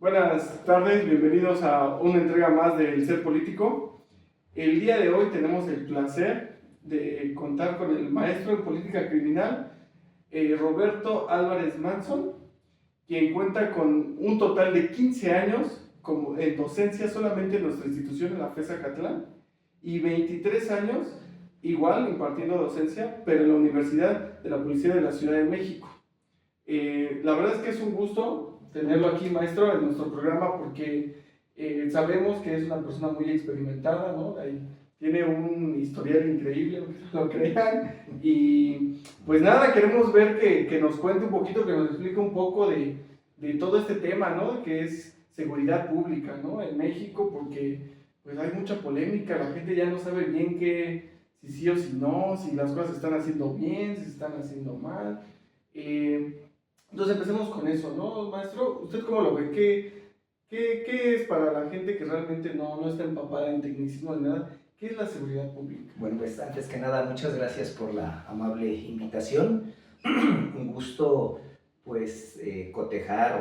Buenas tardes, bienvenidos a una entrega más del Ser Político. El día de hoy tenemos el placer de contar con el maestro en política criminal, Roberto Álvarez Manson, quien cuenta con un total de 15 años en docencia solamente en nuestra institución, en la FES Acatlán, y 23 años igual impartiendo docencia, pero en la Universidad de la Policía de la Ciudad de México. La verdad es que es un gusto tenerlo aquí, maestro, en nuestro programa porque sabemos que es una persona muy experimentada, ¿no? Tiene un historial increíble, aunque no lo crean. Y pues nada, queremos ver que nos cuente un poquito, que nos explique un poco de todo este tema, ¿no? Que es seguridad pública, ¿no? En México, porque pues hay mucha polémica, la gente ya no sabe bien si sí o si no, si las cosas se están haciendo bien, si se están haciendo mal. Entonces empecemos con eso, ¿no, maestro? ¿Usted cómo lo ve? ¿Qué es para la gente que realmente no está empapada en tecnicismo ni nada? ¿Qué es la seguridad pública? Bueno, pues antes que nada, muchas gracias por la amable invitación. Un gusto, pues, cotejar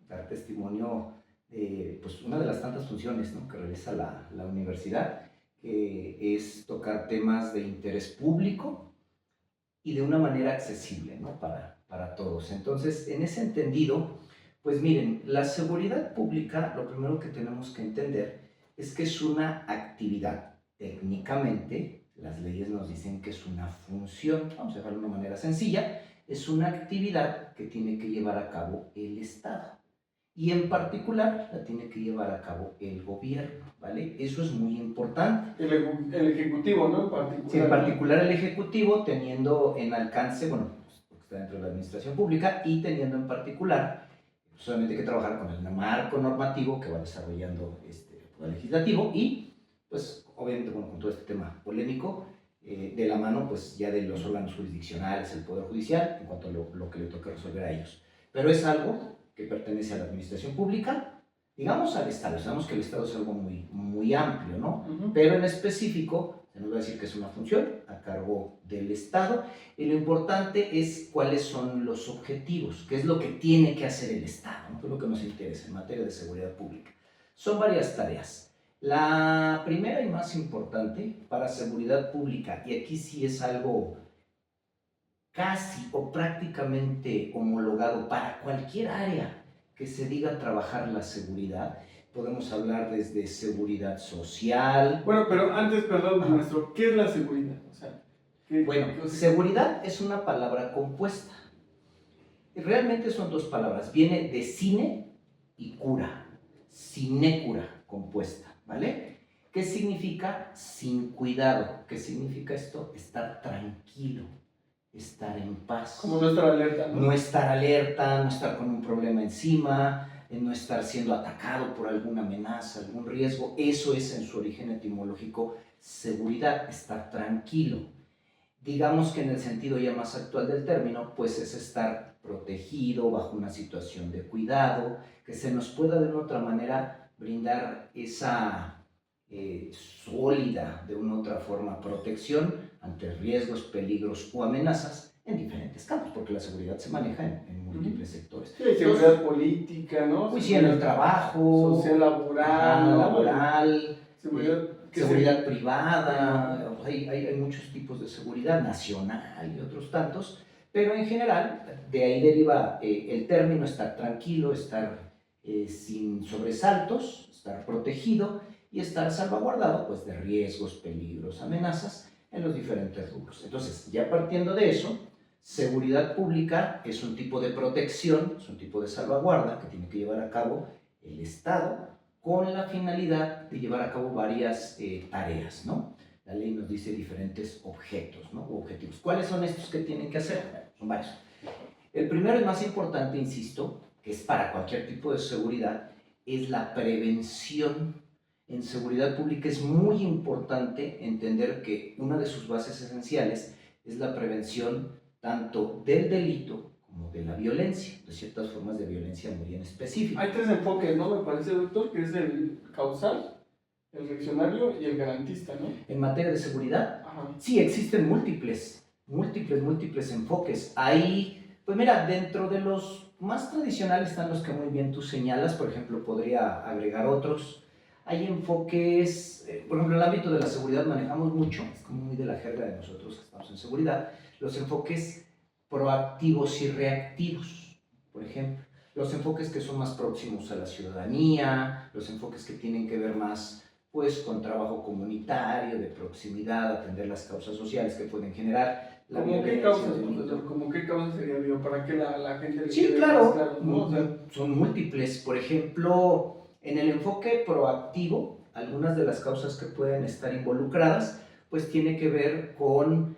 o dar testimonio de pues, una de las tantas funciones, ¿no?, que realiza la universidad, que es tocar temas de interés público y de una manera accesible, ¿no?, para todos. Entonces, en ese entendido, pues miren, la seguridad pública, lo primero que tenemos que entender es que es una actividad. Técnicamente, las leyes nos dicen que es una función, vamos a dejarlo de una manera sencilla, es una actividad que tiene que llevar a cabo el Estado. Y en particular la tiene que llevar a cabo el gobierno, ¿vale? Eso es muy importante. El Ejecutivo, ¿no? En particular. Sí, en particular el Ejecutivo, teniendo en alcance, bueno, pues, porque está dentro de la administración pública, y teniendo en particular solamente que trabajar con el marco normativo que va desarrollando el Poder Legislativo y, pues, obviamente, bueno, con todo este tema polémico, de la mano, pues, ya de los órganos jurisdiccionales, el Poder Judicial, en cuanto a lo que le toque resolver a ellos. Pero es algo que pertenece a la administración pública, digamos al Estado. Sabemos que el Estado es algo muy amplio, ¿no? Pero en específico, se nos va a decir que es una función a cargo del Estado, y lo importante es cuáles son los objetivos, qué es lo que tiene que hacer el Estado, ¿no?, que es lo que nos interesa en materia de seguridad pública. Son varias tareas. La primera y más importante para seguridad pública, y aquí sí es algo casi o prácticamente homologado para cualquier área que se diga trabajar la seguridad, podemos hablar desde seguridad social. Bueno, pero antes, perdón, maestro, ¿qué es la seguridad? O sea, bueno, seguridad es una palabra compuesta. Realmente son dos palabras. Viene de cine y cura. Sinécura compuesta, ¿vale? ¿Qué significa sin cuidado? ¿Qué significa esto? Estar tranquilo, estar en paz. Como no estar alerta, ¿no? No estar alerta, no estar con un problema encima, no estar siendo atacado por alguna amenaza, algún riesgo. Eso es en su origen etimológico seguridad, estar tranquilo. Digamos que en el sentido ya más actual del término, pues es estar protegido bajo una situación de cuidado, que se nos pueda de una otra manera brindar esa sólida, de una otra forma, protección ante riesgos, peligros o amenazas en diferentes campos, porque la seguridad se maneja en múltiples sectores. Sí, seguridad política, ¿no? Pues sí, en el trabajo, social, laboral, ¿no? Laboral, seguridad se... privada, hay muchos tipos de seguridad nacional y otros tantos, pero en general de ahí deriva el término estar tranquilo, estar sin sobresaltos, estar protegido y estar salvaguardado pues, de riesgos, peligros, amenazas en los diferentes rubros. Entonces, ya partiendo de eso, seguridad pública es un tipo de protección, es un tipo de salvaguarda que tiene que llevar a cabo el Estado con la finalidad de llevar a cabo varias tareas, ¿no? La ley nos dice diferentes objetos, ¿no?, u objetivos. ¿Cuáles son estos que tienen que hacer? Bueno, son varios. El primero y más importante, insisto, que es para cualquier tipo de seguridad, es la prevención. En seguridad pública es muy importante entender que una de sus bases esenciales es la prevención tanto del delito como de la violencia, de ciertas formas de violencia muy en específico. Hay tres enfoques, ¿no? Me parece, doctor, que es el causal, el reaccionario y el garantista, ¿no? En materia de seguridad, ajá, sí existen múltiples enfoques. Hay Pues mira, dentro de los más tradicionales están los que muy bien tú señalas, por ejemplo, podría agregar otros. Hay enfoques, por ejemplo, en el ámbito de la seguridad manejamos mucho, es como muy de la jerga de nosotros que estamos en seguridad, los enfoques proactivos y reactivos, por ejemplo. Los enfoques que son más próximos a la ciudadanía, los enfoques que tienen que ver más pues con trabajo comunitario, de proximidad, atender las causas sociales que pueden generar la ¿Cómo qué violencia, causas, el delito. profesor? ¿Cómo qué causas sería bio? Para que la gente le Sí, quede claro, más claro, ¿no? O sea, son múltiples. Por ejemplo, en el enfoque proactivo, algunas de las causas que pueden estar involucradas, pues tiene que ver con,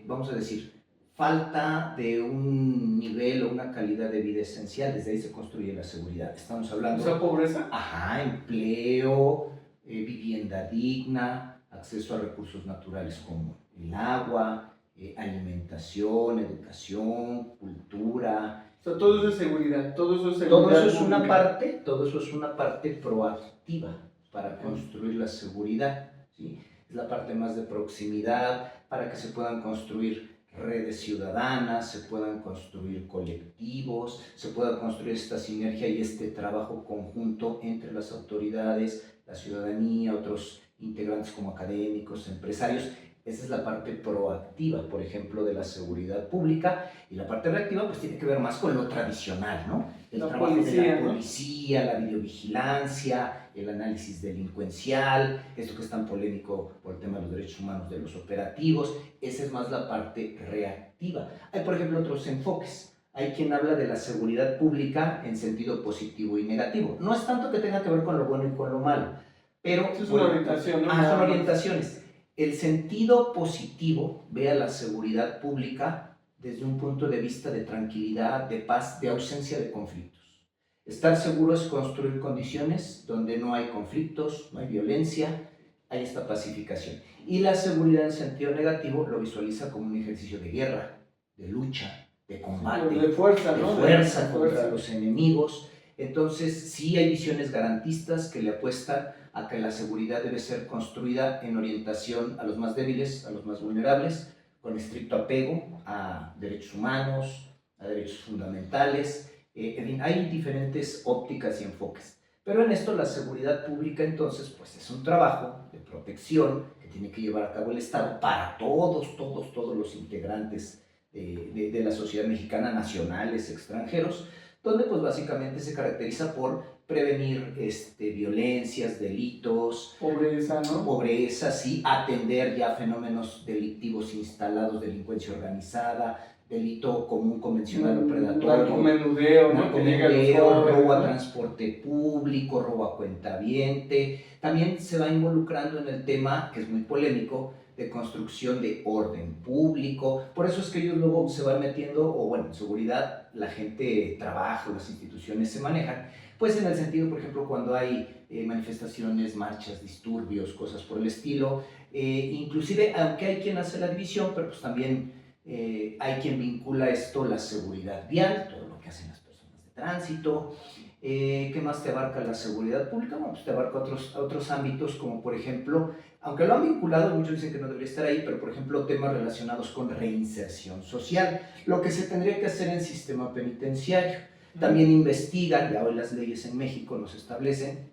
vamos a decir, falta de un nivel o una calidad de vida esencial. Desde ahí se construye la seguridad. Estamos o hablando, sea, pobreza. ajá, empleo, vivienda digna, acceso a recursos naturales como el agua, alimentación, educación, cultura. O sea, todo eso es seguridad, todo eso es seguridad Todo eso es una pública. parte, todo eso es una parte proactiva para construir la seguridad, ¿sí? Es la parte más de proximidad para que se puedan construir redes ciudadanas, se puedan construir colectivos, se pueda construir esta sinergia y este trabajo conjunto entre las autoridades, la ciudadanía, otros integrantes como académicos, empresarios. Esa es la parte proactiva, por ejemplo, de la seguridad pública, y la parte reactiva pues tiene que ver más con lo tradicional, ¿no? El La trabajo policía, de la ¿no? policía, la videovigilancia, el análisis delincuencial, esto que es tan polémico por el tema de los derechos humanos de los operativos. Esa es más la parte reactiva. Hay, por ejemplo, otros enfoques. Hay quien habla de la seguridad pública en sentido positivo y negativo. No es tanto que tenga que ver con lo bueno y con lo malo, pero... Eso es una orientación, ¿no? Son orientaciones. El sentido positivo ve a la seguridad pública desde un punto de vista de tranquilidad, de paz, de ausencia de conflictos. Estar seguro es construir condiciones donde no hay conflictos, no hay violencia, hay esta pacificación. Y la seguridad en sentido negativo lo visualiza como un ejercicio de guerra, de lucha, de combate, de fuerza, ¿no? de fuerza contra los enemigos. Entonces, sí hay visiones garantistas que le apuestan a que la seguridad debe ser construida en orientación a los más débiles, a los más vulnerables, con estricto apego a derechos humanos, a derechos fundamentales. En fin, hay diferentes ópticas y enfoques. Pero en esto la seguridad pública entonces pues es un trabajo de protección que tiene que llevar a cabo el Estado para todos los integrantes de la sociedad mexicana, nacionales, extranjeros, donde pues básicamente se caracteriza por prevenir violencias, delitos, pobreza, ¿no? Pobreza, sí, atender ya fenómenos delictivos instalados, delincuencia organizada, delito común, convencional o predatorio, narcomenudeo, ¿no? robo a transporte público, robo a cuentaviente. También se va involucrando en el tema, que es muy polémico, de construcción de orden público. Por eso es que ellos luego se van metiendo, o bueno, en seguridad la gente trabaja, las instituciones se manejan, pues en el sentido, por ejemplo, cuando hay manifestaciones, marchas, disturbios, cosas por el estilo, inclusive, aunque hay quien hace la división, pero pues también hay quien vincula esto la seguridad vial, todo lo que hacen las personas de tránsito. ¿Qué más te abarca la seguridad pública? Bueno, pues te abarca otros ámbitos, como por ejemplo, aunque lo han vinculado, muchos dicen que no debería estar ahí, pero por ejemplo temas relacionados con reinserción social, lo que se tendría que hacer en el sistema penitenciario. También investigan, ya hoy las leyes en México nos establecen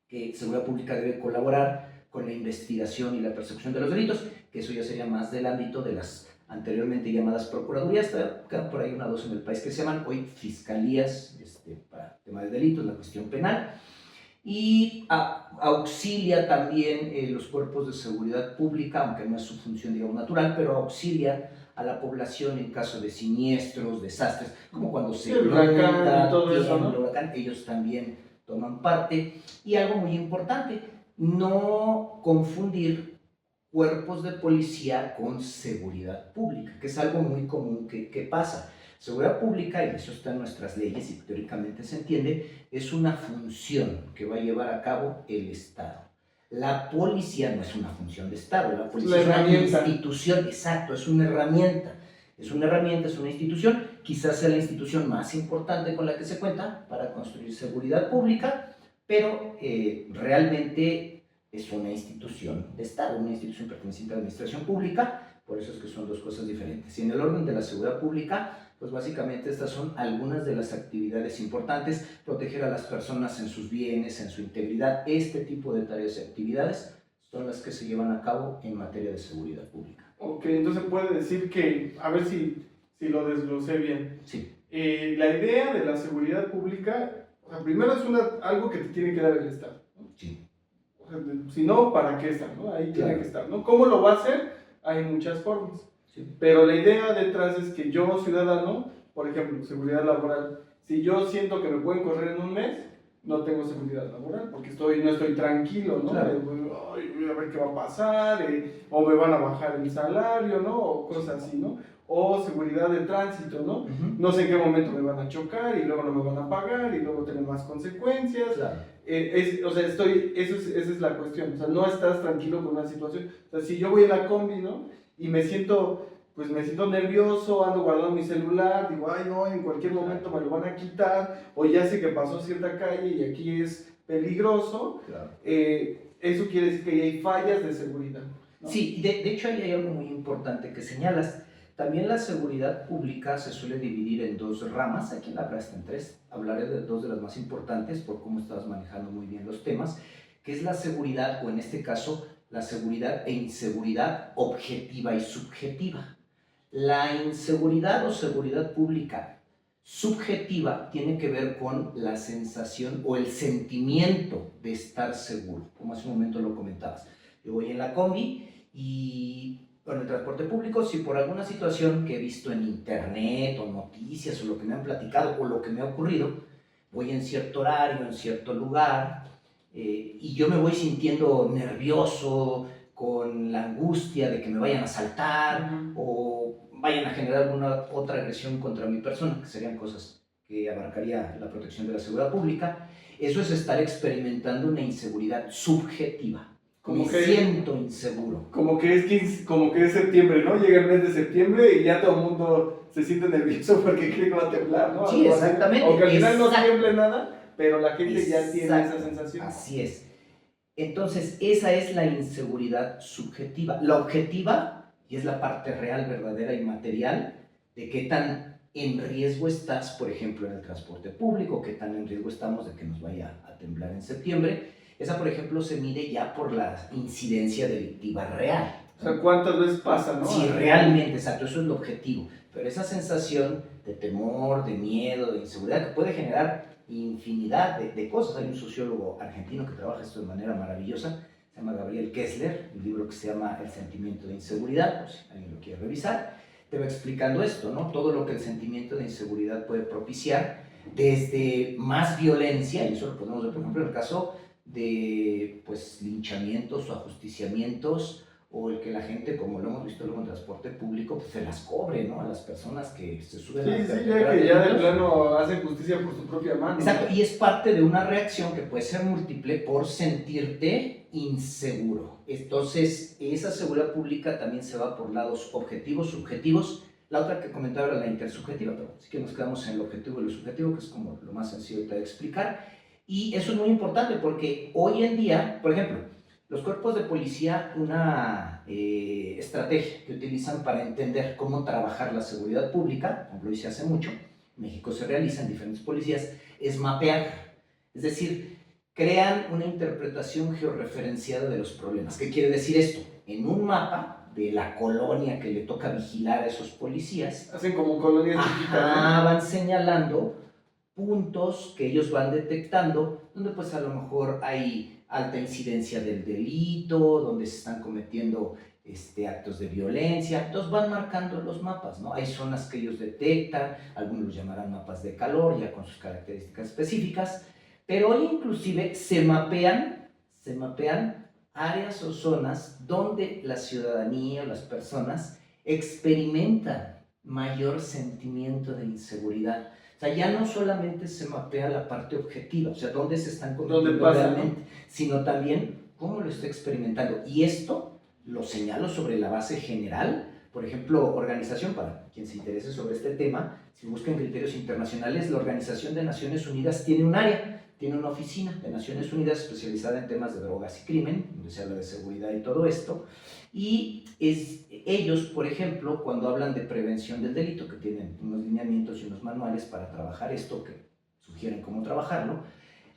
que seguridad pública debe colaborar con la investigación y la persecución de los delitos, que eso ya sería más del ámbito de las anteriormente llamadas procuradurías, quedan por ahí una o dos en el país que se llaman hoy fiscalías para tema de delitos, la cuestión penal, y auxilia también los cuerpos de seguridad pública, aunque no es su función, digamos, natural, pero auxilia a la población en caso de siniestros, desastres, como cuando se inunda, todo eso, ¿no? huracán, ellos también toman parte. Y algo muy importante, no confundir cuerpos de policía con seguridad pública, que es algo muy común que pasa. Seguridad pública, y eso está en nuestras leyes y teóricamente se entiende, es una función que va a llevar a cabo el Estado. La policía no es una función de Estado, la policía es una institución, exacto, es una herramienta. Es una herramienta, es una institución, quizás sea la institución más importante con la que se cuenta para construir seguridad pública, pero realmente es una institución de Estado, una institución perteneciente a la administración pública, Por eso es que son dos cosas diferentes. Y en el orden de la seguridad pública, pues básicamente estas son algunas de las actividades importantes: proteger a las personas en sus bienes, en su integridad. Este tipo de tareas y actividades son las que se llevan a cabo en materia de seguridad pública. Ok, entonces puede decir que, a ver si lo desglosé bien. Sí. La idea de la seguridad pública, o sea, primero es algo que te tiene que dar el Estado, ¿no? Sí. O sea, si no, ¿para qué está, no? Ahí Claro. tiene que estar, ¿no? ¿Cómo lo va a hacer? Hay muchas formas. Sí. Pero la idea detrás es que yo, ciudadano, por ejemplo, seguridad laboral, si yo siento que me pueden correr en un mes, no tengo seguridad laboral, porque no estoy tranquilo, ¿no? Claro. Ay, a ver qué va a pasar, o me van a bajar el salario, ¿no? O cosas así, ¿no? O seguridad de tránsito, ¿no? No sé en qué momento me van a chocar y luego no me van a pagar y luego tener más consecuencias. Claro. O sea, esa es la cuestión, o sea, no estás tranquilo con una situación. O sea, si yo voy en la combi, ¿no? Y me siento nervioso, ando guardando mi celular, digo, ay no, en cualquier momento me lo van a quitar, o ya sé que pasó cierta calle y aquí es peligroso, Claro. Eso quiere decir que ahí hay fallas de seguridad, ¿no? Sí, de hecho ahí hay algo muy importante que señalas. También la seguridad pública se suele dividir en dos ramas, aquí en la verdad está en tres. Hablaré de dos de las más importantes por cómo estabas manejando muy bien los temas, que es la seguridad, o en este caso, la seguridad e inseguridad objetiva y subjetiva. La inseguridad o seguridad pública subjetiva tiene que ver con la sensación o el sentimiento de estar seguro, como hace un momento lo comentabas. Yo voy en la combi y con el transporte público, si por alguna situación que he visto en internet o noticias o lo que me han platicado o lo que me ha ocurrido, voy en cierto horario, en cierto lugar, y yo me voy sintiendo nervioso, con la angustia de que me vayan a asaltar o vayan a generar alguna otra agresión contra mi persona, que serían cosas que abarcaría la protección de la seguridad pública. Eso es estar experimentando una inseguridad subjetiva. Me siento inseguro. Como que es septiembre, ¿no? Llega el mes de septiembre y ya todo el mundo se siente nervioso porque cree que va a temblar, ¿no? Sí, exactamente. Aunque al final no tiemble nada, pero la gente ya tiene esa sensación. Así es. Entonces, esa es la inseguridad subjetiva. La objetiva, y es la parte real, verdadera y material, de qué tan en riesgo estás, por ejemplo, en el transporte público, qué tan en riesgo estamos de que nos vaya a temblar en septiembre. Esa, por ejemplo, se mide ya por la incidencia delictiva real. O sea, ¿cuántas veces pasa, no? Sí, realmente, exacto, eso es lo objetivo. Pero esa sensación de temor, de miedo, de inseguridad, que puede generar infinidad de cosas. Hay un sociólogo argentino que trabaja esto de manera maravillosa, se llama Gabriel Kessler, un libro que se llama El sentimiento de inseguridad, pues si alguien lo quiere revisar, te va explicando esto, ¿no? Todo lo que el sentimiento de inseguridad puede propiciar, desde más violencia, y eso lo podemos ver, por ejemplo, en el caso de pues, linchamientos o ajusticiamientos, o el que la gente, como lo hemos visto luego en transporte público, pues se las cobre, ¿no? A las personas que se suben a la carretera. Sí, ya de plano hacen justicia por su propia mano. Exacto, y es parte de una reacción que puede ser múltiple por sentirte inseguro. Entonces, esa seguridad pública también se va por lados objetivos, subjetivos. La otra que comentaba era la intersubjetiva, pero sí que nos quedamos en el objetivo y lo subjetivo, que es como lo más sencillo de explicar. Y eso es muy importante porque hoy en día, por ejemplo, los cuerpos de policía, una estrategia que utilizan para entender cómo trabajar la seguridad pública, como lo hice hace mucho, en México se realiza en diferentes policías, es mapear. Es decir, crean una interpretación georreferenciada de los problemas. ¿Qué quiere decir esto? En un mapa de la colonia que le toca vigilar a esos policías, hacen como colonias chiquitas, van señalando puntos que ellos van detectando, donde pues a lo mejor hay alta incidencia del delito, donde se están cometiendo actos de violencia. Entonces van marcando los mapas, ¿no? Hay zonas que ellos detectan, algunos los llamarán mapas de calor, ya con sus características específicas, pero hoy inclusive se mapean áreas o zonas donde la ciudadanía o las personas experimentan mayor sentimiento de inseguridad. O sea, ya no solamente se mapea la parte objetiva, o sea, dónde se están cometiendo realmente, ¿no? Sino también cómo lo está experimentando. Y esto lo señalo sobre la base general. Por ejemplo, organización, para quien se interese sobre este tema, si buscan criterios internacionales, la Organización de Naciones Unidas tiene un área tiene una oficina de Naciones Unidas especializada en temas de drogas y crimen, donde se habla de seguridad y todo esto. Y ellos, por ejemplo, cuando hablan de prevención del delito, que tienen unos lineamientos y unos manuales para trabajar esto, que sugieren cómo trabajarlo,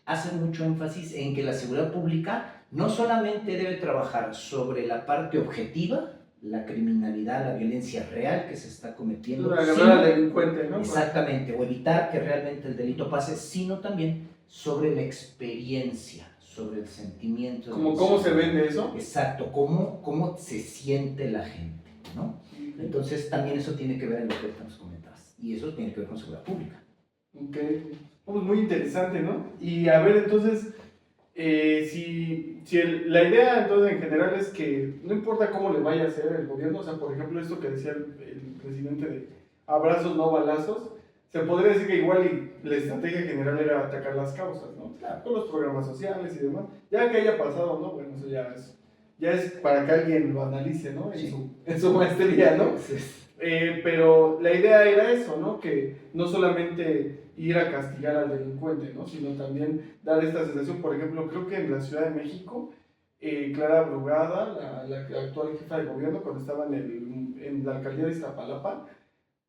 hacen mucho énfasis en que la seguridad pública no solamente debe trabajar sobre la parte objetiva, la criminalidad, la violencia real que se está cometiendo, agarrar al delincuente, ¿no? Exactamente, o evitar que realmente el delito pase, sino también sobre la experiencia, sobre el sentimiento. ¿Cómo se vende eso? Exacto, cómo se siente la gente, ¿no? Entonces también eso tiene que ver en lo que nos comentabas, y eso tiene que ver con seguridad pública. Ok, pues muy interesante, ¿no? Y a ver, entonces, la idea entonces en general es que no importa cómo le vaya a hacer el gobierno, o sea, por ejemplo, esto que decía el presidente de abrazos, no balazos, se podría decir que igual y la estrategia general era atacar las causas, ¿no? Claro. Con los programas sociales y demás. Ya que haya pasado, ¿no? Bueno, eso ya es para que alguien lo analice, ¿no? Sí. En su maestría, ¿no? Sí. Pero la idea era eso, ¿no? Que no solamente ir a castigar al delincuente, ¿no? Sino también dar esta sensación. Por ejemplo, creo que en la Ciudad de México, Clara Brugada, la actual jefa de gobierno, cuando estaba en la alcaldía de Iztapalapa,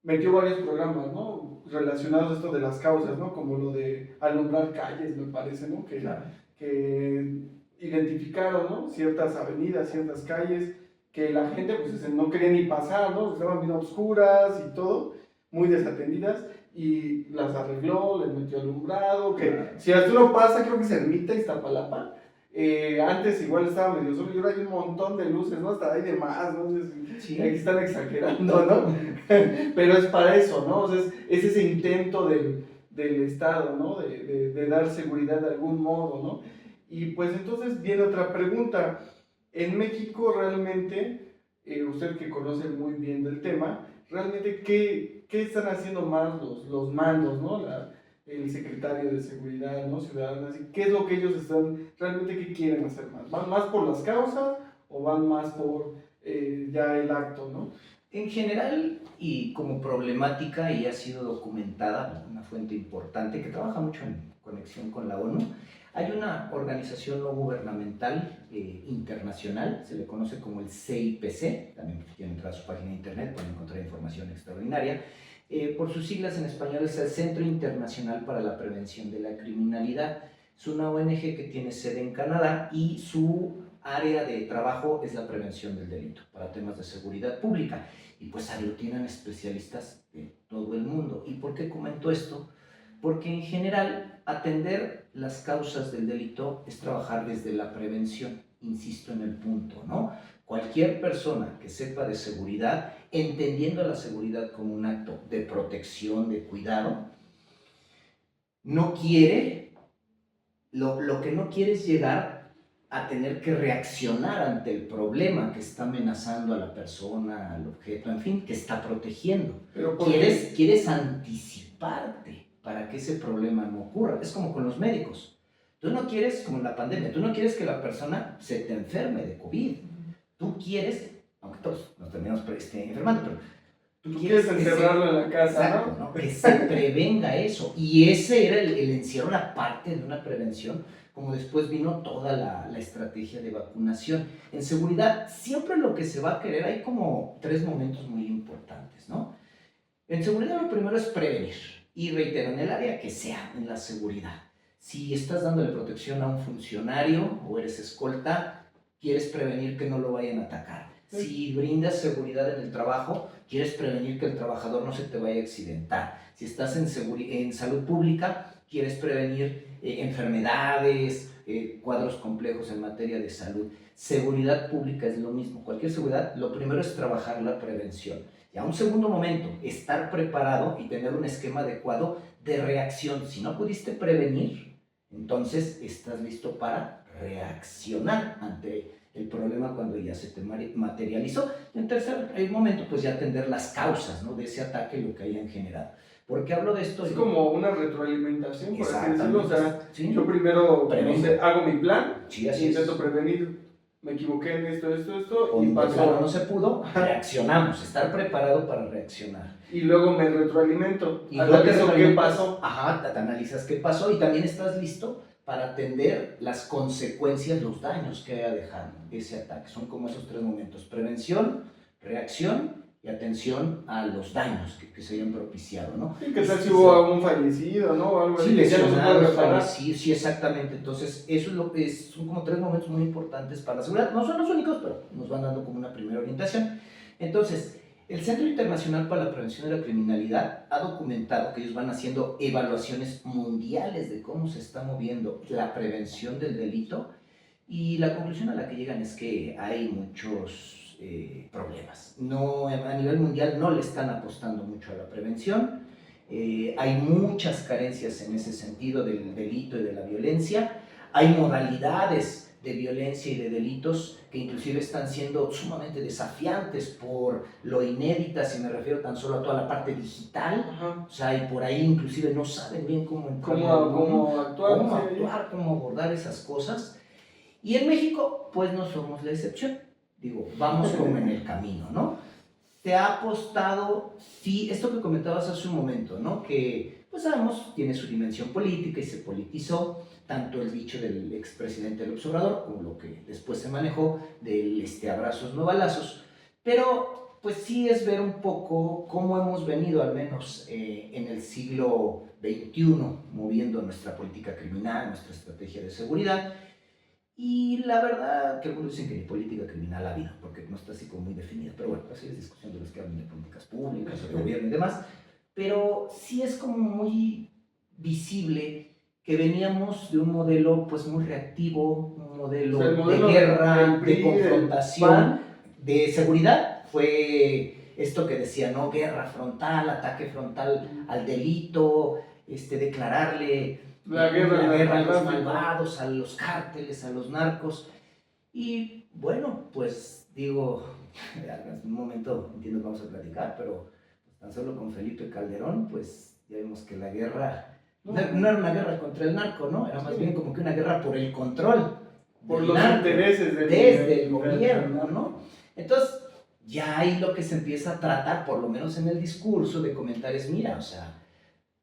metió varios programas, ¿no? Relacionados a esto de las causas, ¿no? Como lo de alumbrar calles, me parece, ¿no? Claro. Que identificaron, ¿no? Ciertas avenidas, ciertas calles, que la gente pues no quería ni pasar, ¿no? Estaban bien oscuras y todo, muy desatendidas, y las arregló, les metió alumbrado, que si hasta uno pasa, creo que se Ermita Iztapalapa, antes igual estaba medio solo y ahora hay un montón de luces, ¿no? Hasta hay de más, ¿no? Sí. Aquí están exagerando, ¿no? Pero es para eso, ¿no? O sea, es ese intento del Estado, ¿no? De dar seguridad de algún modo, ¿no? Y pues entonces viene otra pregunta. En México realmente, usted que conoce muy bien del tema, realmente ¿qué están haciendo más los mandos, ¿no? El secretario de Seguridad, ¿no? Ciudadana, ¿qué es lo que ellos están, realmente qué quieren hacer más? ¿Van más por las causas o van más por ya el acto, ¿no? En general, y como problemática, y ha sido documentada, una fuente importante que trabaja mucho en conexión con la ONU, hay una organización no gubernamental internacional, se le conoce como el CIPC, también pueden entrar a su página de internet, pueden encontrar información extraordinaria. Por sus siglas en español es el Centro Internacional para la Prevención de la Criminalidad. Es una ONG que tiene sede en Canadá y su área de trabajo es la prevención del delito para temas de seguridad pública. Y pues aglutinan especialistas de todo el mundo. ¿Y por qué comento esto? Porque en general atender las causas del delito es trabajar desde la prevención, insisto en el punto, ¿no? Cualquier persona que sepa de seguridad, entendiendo la seguridad como un acto de protección, de cuidado, no quiere, lo que no quiere es llegar a tener que reaccionar ante el problema que está amenazando a la persona, al objeto, en fin, que está protegiendo. Quieres anticiparte para que ese problema no ocurra. Es como con los médicos. Tú no quieres, como en la pandemia, tú no quieres que la persona se te enferme de COVID. Tú quieres, aunque todos nos terminamos enfermando, pero tú quieres encerrarlo en la casa, exacto, ¿no? Que se prevenga eso. Y ese era el encierro, la parte de una prevención, como después vino toda la estrategia de vacunación. En seguridad, siempre lo que se va a querer, hay como 3 momentos muy importantes, ¿no? En seguridad lo primero es prevenir. Y reitero, en el área que sea, en la seguridad. Si estás dándole protección a un funcionario o eres escolta, quieres prevenir que no lo vayan a atacar. Si brindas seguridad en el trabajo, quieres prevenir que el trabajador no se te vaya a accidentar. Si estás en salud pública, quieres prevenir enfermedades, cuadros complejos en materia de salud. Seguridad pública es lo mismo. Cualquier seguridad, lo primero es trabajar la prevención. Y a un segundo momento, estar preparado y tener un esquema adecuado de reacción. Si no pudiste prevenir, entonces estás listo para reaccionar ante el problema cuando ya se te materializó. Y en tercer momento, pues ya atender las causas, ¿no?, de ese ataque, lo que hayan generado. ¿Por qué hablo de esto? Es como una retroalimentación, por así decirlo. O sea, ¿sí? Yo primero hago mi plan y intento prevenir me equivoqué en esto, O y de plano pasó. no se pudo, reaccionamos, estar preparado para reaccionar. Y luego me retroalimento, Y luego te analizo qué retroalimentas, pasó. ajá, te analizas qué pasó y también estás listo para atender las consecuencias, los daños que haya dejado ese ataque. Son como esos tres momentos: prevención, reacción y atención a los daños que se hayan propiciado, ¿no? ¿Y qué tal si hubo algún fallecido, no? O algo Sí, así que ya no se puede lesionados, reparar. fallecidos, sí, exactamente. Entonces, eso es lo que es, son como tres momentos muy importantes para la seguridad. No son los únicos, pero nos van dando como una primera orientación. Entonces, el Centro Internacional para la Prevención de la Criminalidad ha documentado que ellos van haciendo evaluaciones mundiales de cómo se está moviendo la prevención del delito, y la conclusión a la que llegan es que hay muchos problemas. No, a nivel mundial no le están apostando mucho a la prevención. Hay muchas carencias en ese sentido del delito y de la violencia. Hay modalidades de violencia y de delitos que inclusive están siendo sumamente desafiantes por lo inéditas, y me refiero tan solo a toda la parte digital. Ajá. O sea, y por ahí inclusive no saben bien cómo ¿Cómo actuar? cómo Sí. actuar, cómo abordar esas cosas. Y en México, pues no somos la excepción. Digo, vamos como en el camino, ¿no? Te ha apostado, sí, esto que comentabas hace un momento, ¿no? Que, pues sabemos, tiene su dimensión política y se politizó, tanto el dicho del expresidente López Obrador como lo que después se manejó del abrazos no balazos, pero pues sí es ver un poco cómo hemos venido, al menos en el siglo XXI, moviendo nuestra política criminal, nuestra estrategia de seguridad. Y la verdad, que algunos dicen que ni política criminal ha habido, porque no está así como muy definida. Pero bueno, así es discusión de los que hablan de políticas públicas, o de gobierno y demás. Pero sí es como muy visible que veníamos de un modelo pues muy reactivo, un modelo, de guerra, de confrontación, de seguridad. Fue esto que decía, ¿no? Guerra frontal, ataque frontal al delito, declararle la guerra a los malvados, a los cárteles, a los narcos. Y bueno, pues digo, en un momento entiendo que vamos a platicar, pero tan solo con Felipe Calderón, pues ya vimos que la guerra no era una guerra contra el narco, ¿no? Era más bien como que una guerra por el control. Por los intereses desde el gobierno, ¿no? Entonces, ya ahí lo que se empieza a tratar, por lo menos en el discurso, de comentar es, mira, o sea,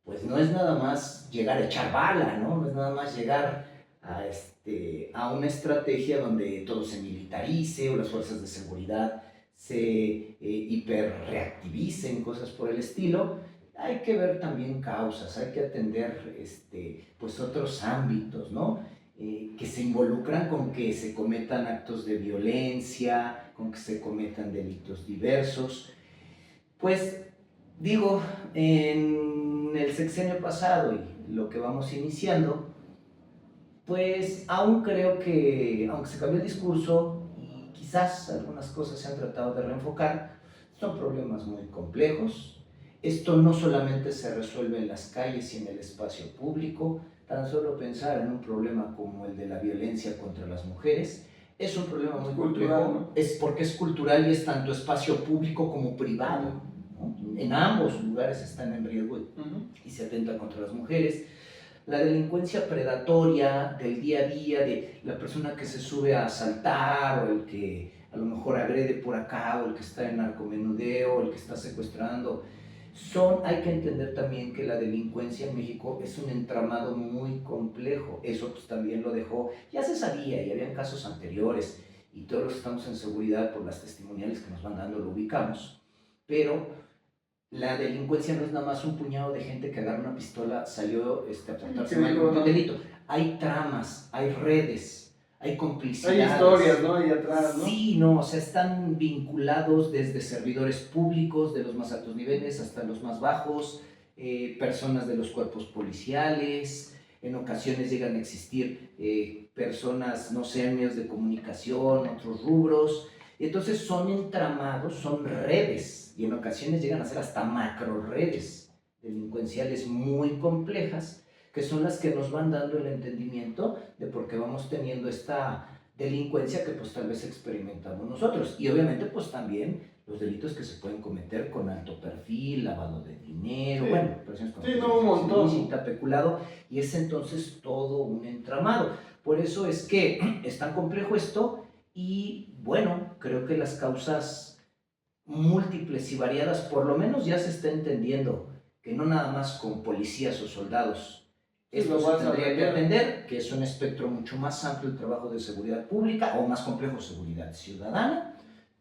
pues no es nada más llegar a echar bala, ¿no? No es nada más llegar a una estrategia donde todo se militarice o las fuerzas de seguridad se hiperreactivicen, cosas por el estilo. Hay que ver también causas, hay que atender pues otros ámbitos, ¿no? Que se involucran con que se cometan actos de violencia, con que se cometan delitos diversos. Pues digo, en el sexenio pasado y lo que vamos iniciando, pues aún creo que, aunque se cambió el discurso y quizás algunas cosas se han tratado de reenfocar, son problemas muy complejos. Esto no solamente se resuelve en las calles y en el espacio público. Tan solo pensar en un problema como el de la violencia contra las mujeres es un problema muy complejo, ¿no? Es porque es cultural y es tanto espacio público como privado, ¿no? En ambos lugares están en riesgo y se atenta contra las mujeres. La delincuencia predatoria del día a día, de la persona que se sube a asaltar, o el que a lo mejor agrede por acá, o el que está en narcomenudeo, o el que está secuestrando. Hay que entender también que la delincuencia en México es un entramado muy complejo. Eso pues también lo dejó, ya se sabía y habían casos anteriores, y todos los que estamos en seguridad por las testimoniales que nos van dando lo ubicamos, pero la delincuencia no es nada más un puñado de gente que agarra una pistola, salió a portarse mal con un delito. Hay tramas, hay redes, hay complicidades. Hay historias, ¿no? Ahí atrás, ¿no? Sí, no, o sea, están vinculados desde servidores públicos de los más altos niveles hasta los más bajos, personas de los cuerpos policiales. En ocasiones llegan a existir personas, no sé, en medios de comunicación, otros rubros. Entonces son entramados, son redes, y en ocasiones llegan a ser hasta macro redes delincuenciales muy complejas, que son las que nos van dando el entendimiento de por qué vamos teniendo esta delincuencia que pues tal vez experimentamos nosotros. Y obviamente pues también los delitos que se pueden cometer con alto perfil, lavado de dinero, sí. Bueno, operaciones con un montón. ilícita, peculado, y es entonces todo un entramado. Por eso es que es tan complejo esto, y bueno, creo que las causas múltiples y variadas, por lo menos ya se está entendiendo que no nada más con policías o soldados esto se tendría que atender, que es un espectro mucho más amplio el trabajo de seguridad pública o más complejo seguridad ciudadana.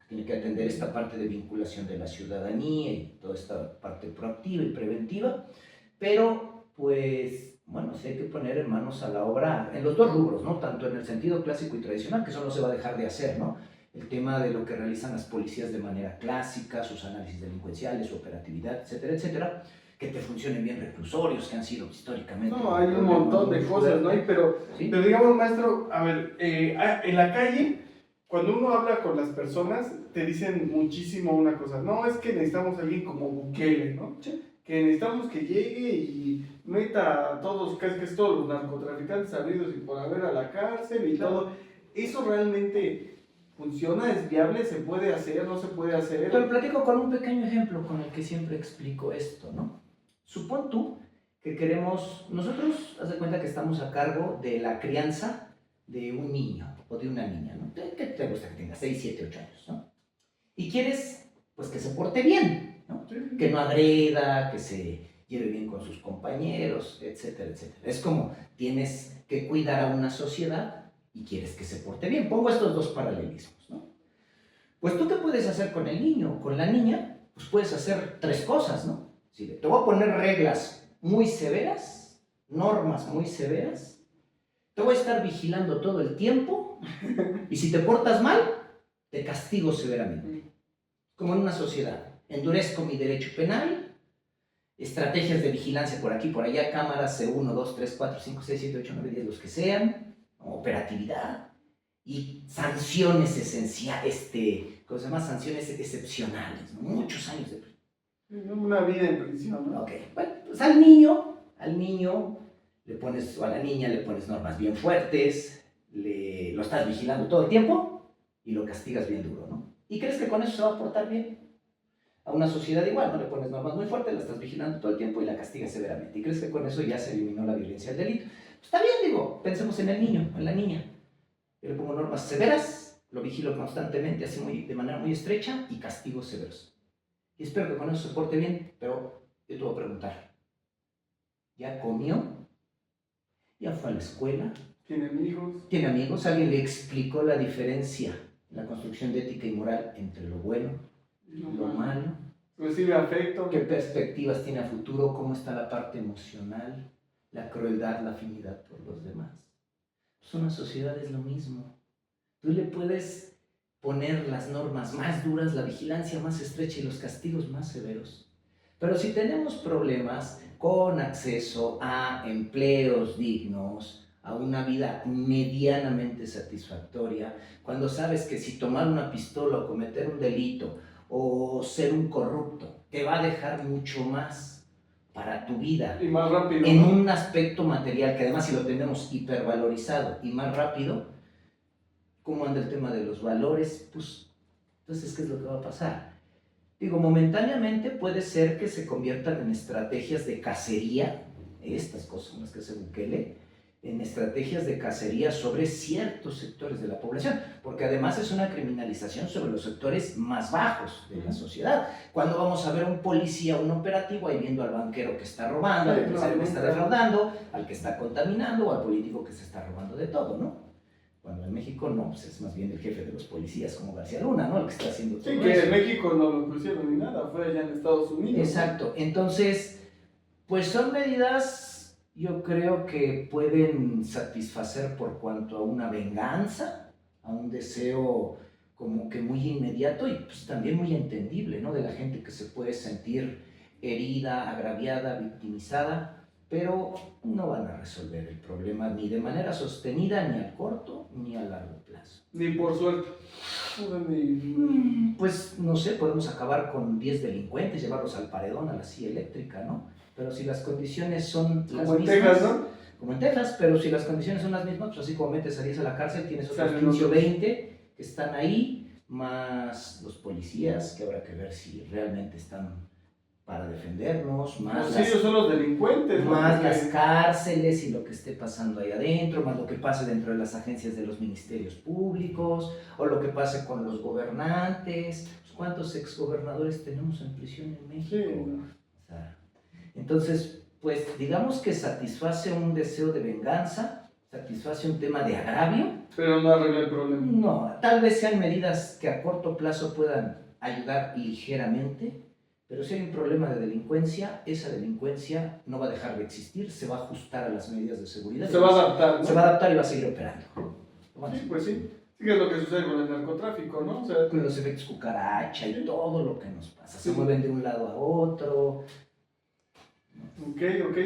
Tiene que atender esta parte de vinculación de la ciudadanía y toda esta parte proactiva y preventiva, pero pues bueno, sí hay que poner en manos a la obra en los dos rubros, ¿no? Tanto en el sentido clásico y tradicional, que eso no se va a dejar de hacer, ¿no? El tema de lo que realizan las policías de manera clásica, sus análisis delincuenciales, su operatividad, etcétera, etcétera, que te funcionen bien reclusorios, que han sido históricamente... No, hay un montón de cosas, ¿no? ¿Sí? Pero digamos, maestro, a ver, en la calle, cuando uno habla con las personas, te dicen muchísimo una cosa, no, es que necesitamos a alguien como Bukele, ¿no? Sí. Que necesitamos que llegue y meta a todos, casi todos los narcotraficantes habidos y por haber a la cárcel y todo. ¿Eso realmente funciona? ¿Es viable? ¿Se puede hacer? ¿No se puede hacer? Te lo platico con un pequeño ejemplo con el que siempre explico esto, ¿no? Supón tú que queremos, nosotros, haz de cuenta que estamos a cargo de la crianza de un niño o de una niña, ¿no? ¿Qué te gusta que tenga? 6, 7, 8 años, ¿no? Y quieres, pues, que se porte bien, ¿no? Sí. Que no agreda, que se lleve bien con sus compañeros, etcétera, etcétera. Es como tienes que cuidar a una sociedad y quieres que se porte bien. Pongo estos dos paralelismos, ¿no? Pues tú, ¿qué puedes hacer con el niño o con la niña? Pues puedes hacer tres cosas, ¿no? Sí, te voy a poner reglas muy severas, normas muy severas, te voy a estar vigilando todo el tiempo y si te portas mal, te castigo severamente. Como en una sociedad, endurezco mi derecho penal, estrategias de vigilancia por aquí, por allá, cámaras C1, 2, 3, 4, 5, 6, 7, 8, 9, 10, los que sean, operatividad y sanciones esenciales, ¿cómo se llama? Sanciones excepcionales, ¿no? Muchos años de prisión. Una vida en prisión, ¿no? Ok, bueno, pues al niño le pones, o a la niña le pones normas bien fuertes, lo estás vigilando todo el tiempo y lo castigas bien duro, ¿no? ¿Y crees que con eso se va a portar bien? A una sociedad igual, ¿no? Le pones normas muy fuertes, la estás vigilando todo el tiempo y la castigas severamente. ¿Y crees que con eso ya se eliminó la violencia del delito? Pues está bien, digo, pensemos en el niño, en la niña. Yo le pongo normas severas, lo vigilo constantemente, así de manera muy estrecha y castigos severos. Y espero que con eso se porte bien, pero yo te voy a preguntar, ¿ya comió? ¿Ya fue a la escuela? ¿Tiene amigos? ¿Tiene amigos? ¿Alguien le explicó la diferencia en la construcción de ética y moral entre lo bueno y lo malo? ¿Recibe afecto? ¿Qué perspectivas tiene a futuro? ¿Cómo está la parte emocional? La crueldad, la afinidad por los demás. Pues una sociedad es lo mismo. Tú le puedes poner las normas más duras, la vigilancia más estrecha y los castigos más severos. Pero si tenemos problemas con acceso a empleos dignos, a una vida medianamente satisfactoria, cuando sabes que si tomar una pistola o cometer un delito o ser un corrupto te va a dejar mucho más para tu vida y más rápido, en ¿no? un aspecto material que además si lo tenemos hipervalorizado y más rápido, ¿cómo anda el tema de los valores? Pues, entonces, ¿qué es lo que va a pasar? Digo, momentáneamente puede ser que se conviertan en estrategias de cacería, estas cosas las que hace Bukele, en estrategias de cacería sobre ciertos sectores de la población, porque además es una criminalización sobre los sectores más bajos de la sociedad. Cuando vamos a ver un policía, un operativo, ahí viendo al banquero que está robando, al empresario que está defraudando, al que está contaminando o al político que se está robando de todo, ¿no? Cuando en México no, pues es más bien el jefe de los policías como García Luna, ¿no? El que está haciendo todo Sí, que eso. en México no lo pusieron ni nada, fue allá en Estados Unidos. Exacto, entonces, pues son medidas, yo creo que pueden satisfacer por cuanto a una venganza, a un deseo como que muy inmediato y pues también muy entendible, ¿no? De la gente que se puede sentir herida, agraviada, victimizada, pero no van a resolver el problema ni de manera sostenida, ni a corto, ni a largo plazo. Ni por suerte. Pues no sé, podemos acabar con 10 delincuentes, llevarlos al paredón, a la silla eléctrica, ¿no? Pero si las condiciones son las como en mismas... Texas, ¿no? Como en Texas, pero si las condiciones son las mismas, pues así como metes a 10 a la cárcel, tienes otros Salen 15 o otros. 20 que están ahí, más los policías, que habrá que ver si realmente están para defendernos, más Pues ellos son los delincuentes, ¿no? más Porque- las cárceles y lo que esté pasando ahí adentro, más lo que pase dentro de las agencias de los ministerios públicos, o lo que pase con los gobernantes. Pues, ¿cuántos exgobernadores tenemos en prisión en México? Sí. O sea, entonces, pues digamos que satisface un deseo de venganza, satisface un tema de agravio. Pero no arregla el problema. No, tal vez sean medidas que a corto plazo puedan ayudar ligeramente, pero si hay un problema de delincuencia, esa delincuencia no va a dejar de existir, se va a ajustar a las medidas de seguridad. Se va a adaptar, ¿no? Se va a adaptar y va a seguir operando. Bueno, Sí, pues sí. Sí, que es lo que sucede con el narcotráfico, ¿no? O sea, con los efectos cucaracha y todo lo que nos pasa. Se Sí. mueven de un lado a otro. ok.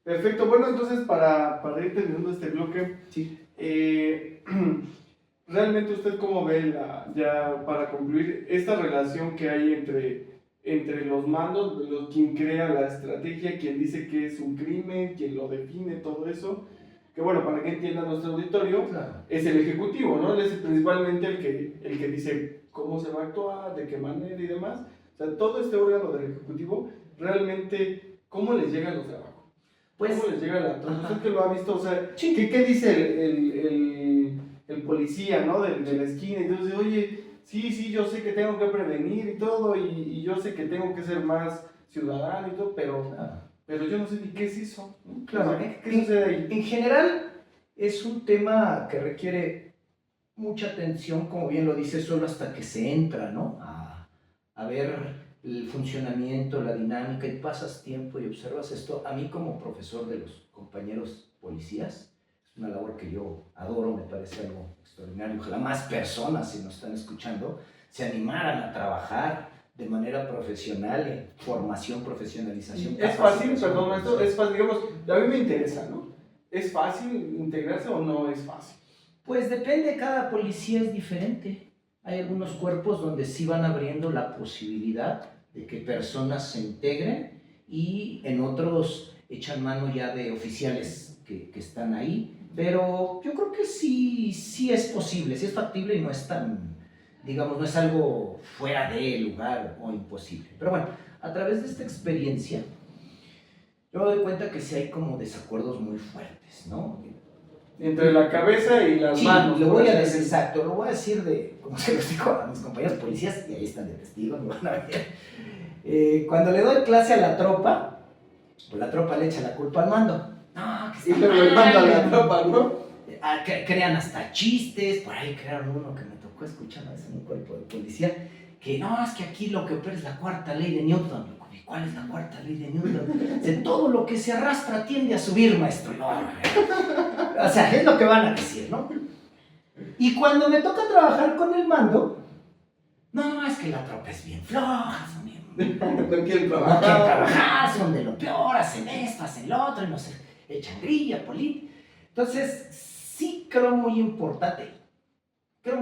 Perfecto. Bueno, entonces para ir terminando este bloque, Sí. ¿realmente usted cómo ve, ya para concluir, esta relación que hay entre los mandos, quien crea la estrategia, quien dice que es un crimen, quien lo define, todo eso? Que bueno, para que entienda nuestro auditorio, Claro. es el ejecutivo, ¿no? Él es principalmente el que dice cómo se va a actuar, de qué manera y demás. O sea, todo este órgano del ejecutivo, realmente, ¿cómo les llegan los trabajos? Pues, ¿Cómo les llega la ajá. usted que lo ha visto? O sea, Sí. ¿qué dice el policía, ¿no? De la esquina? Entonces, oye, sí, yo sé que tengo que prevenir y todo, y yo sé que tengo que ser más ciudadano y todo, Claro. pero yo no sé ni qué es eso, ¿no? Claro, O sea, ¿qué sucede ahí? En general, es un tema que requiere mucha atención, como bien lo dice, solo hasta que se entra, ¿no? A ver el funcionamiento, la dinámica, y pasas tiempo y observas esto. A mí, como profesor de los compañeros policías, es una labor que yo adoro, me parece algo extraordinario. Ojalá más personas, si nos están escuchando, se animaran a trabajar de manera profesional en formación, profesionalización. Es fácil, capacitación. perdón, esto es fácil, digamos, a mí me interesa, ¿no? ¿Es fácil integrarse o no es fácil? Pues depende, cada policía es diferente. Hay algunos cuerpos donde sí van abriendo la posibilidad de que personas se integren, y en otros echan mano ya de oficiales que están ahí. Pero yo creo que sí es posible, sí es factible, y no es tan, digamos, no es algo fuera de lugar o imposible. Pero bueno, a través de esta experiencia, yo me doy cuenta que sí hay como desacuerdos muy fuertes, ¿no? Entre la cabeza y las Sí, manos. lo por voy a así decir, decirlo. exacto, lo voy a decir como se los digo a mis compañeros policías, y ahí están de testigos, me van a ver. Cuando le doy clase a la tropa, pues la tropa le echa la culpa al mando. No, que Y está le manda mal. la tropa, ¿no? Crean hasta chistes, por ahí crearon uno que me tocó escuchar una vez en un cuerpo de policía, que no, es que aquí lo que opera es la cuarta ley de Newton. ¿Y cuál es la cuarta ley de Newton? De todo lo que se arrastra tiende a subir, maestro. No, o sea, es lo que van a decir, ¿no? Y cuando me toca trabajar con el mando, no, es que la tropa es bien floja, son bien... No quieren No trabajar. quieren trabajar, son de lo peor, hacen esto, hacen lo otro, y no se echan grilla, política. Entonces, sí creo muy importante,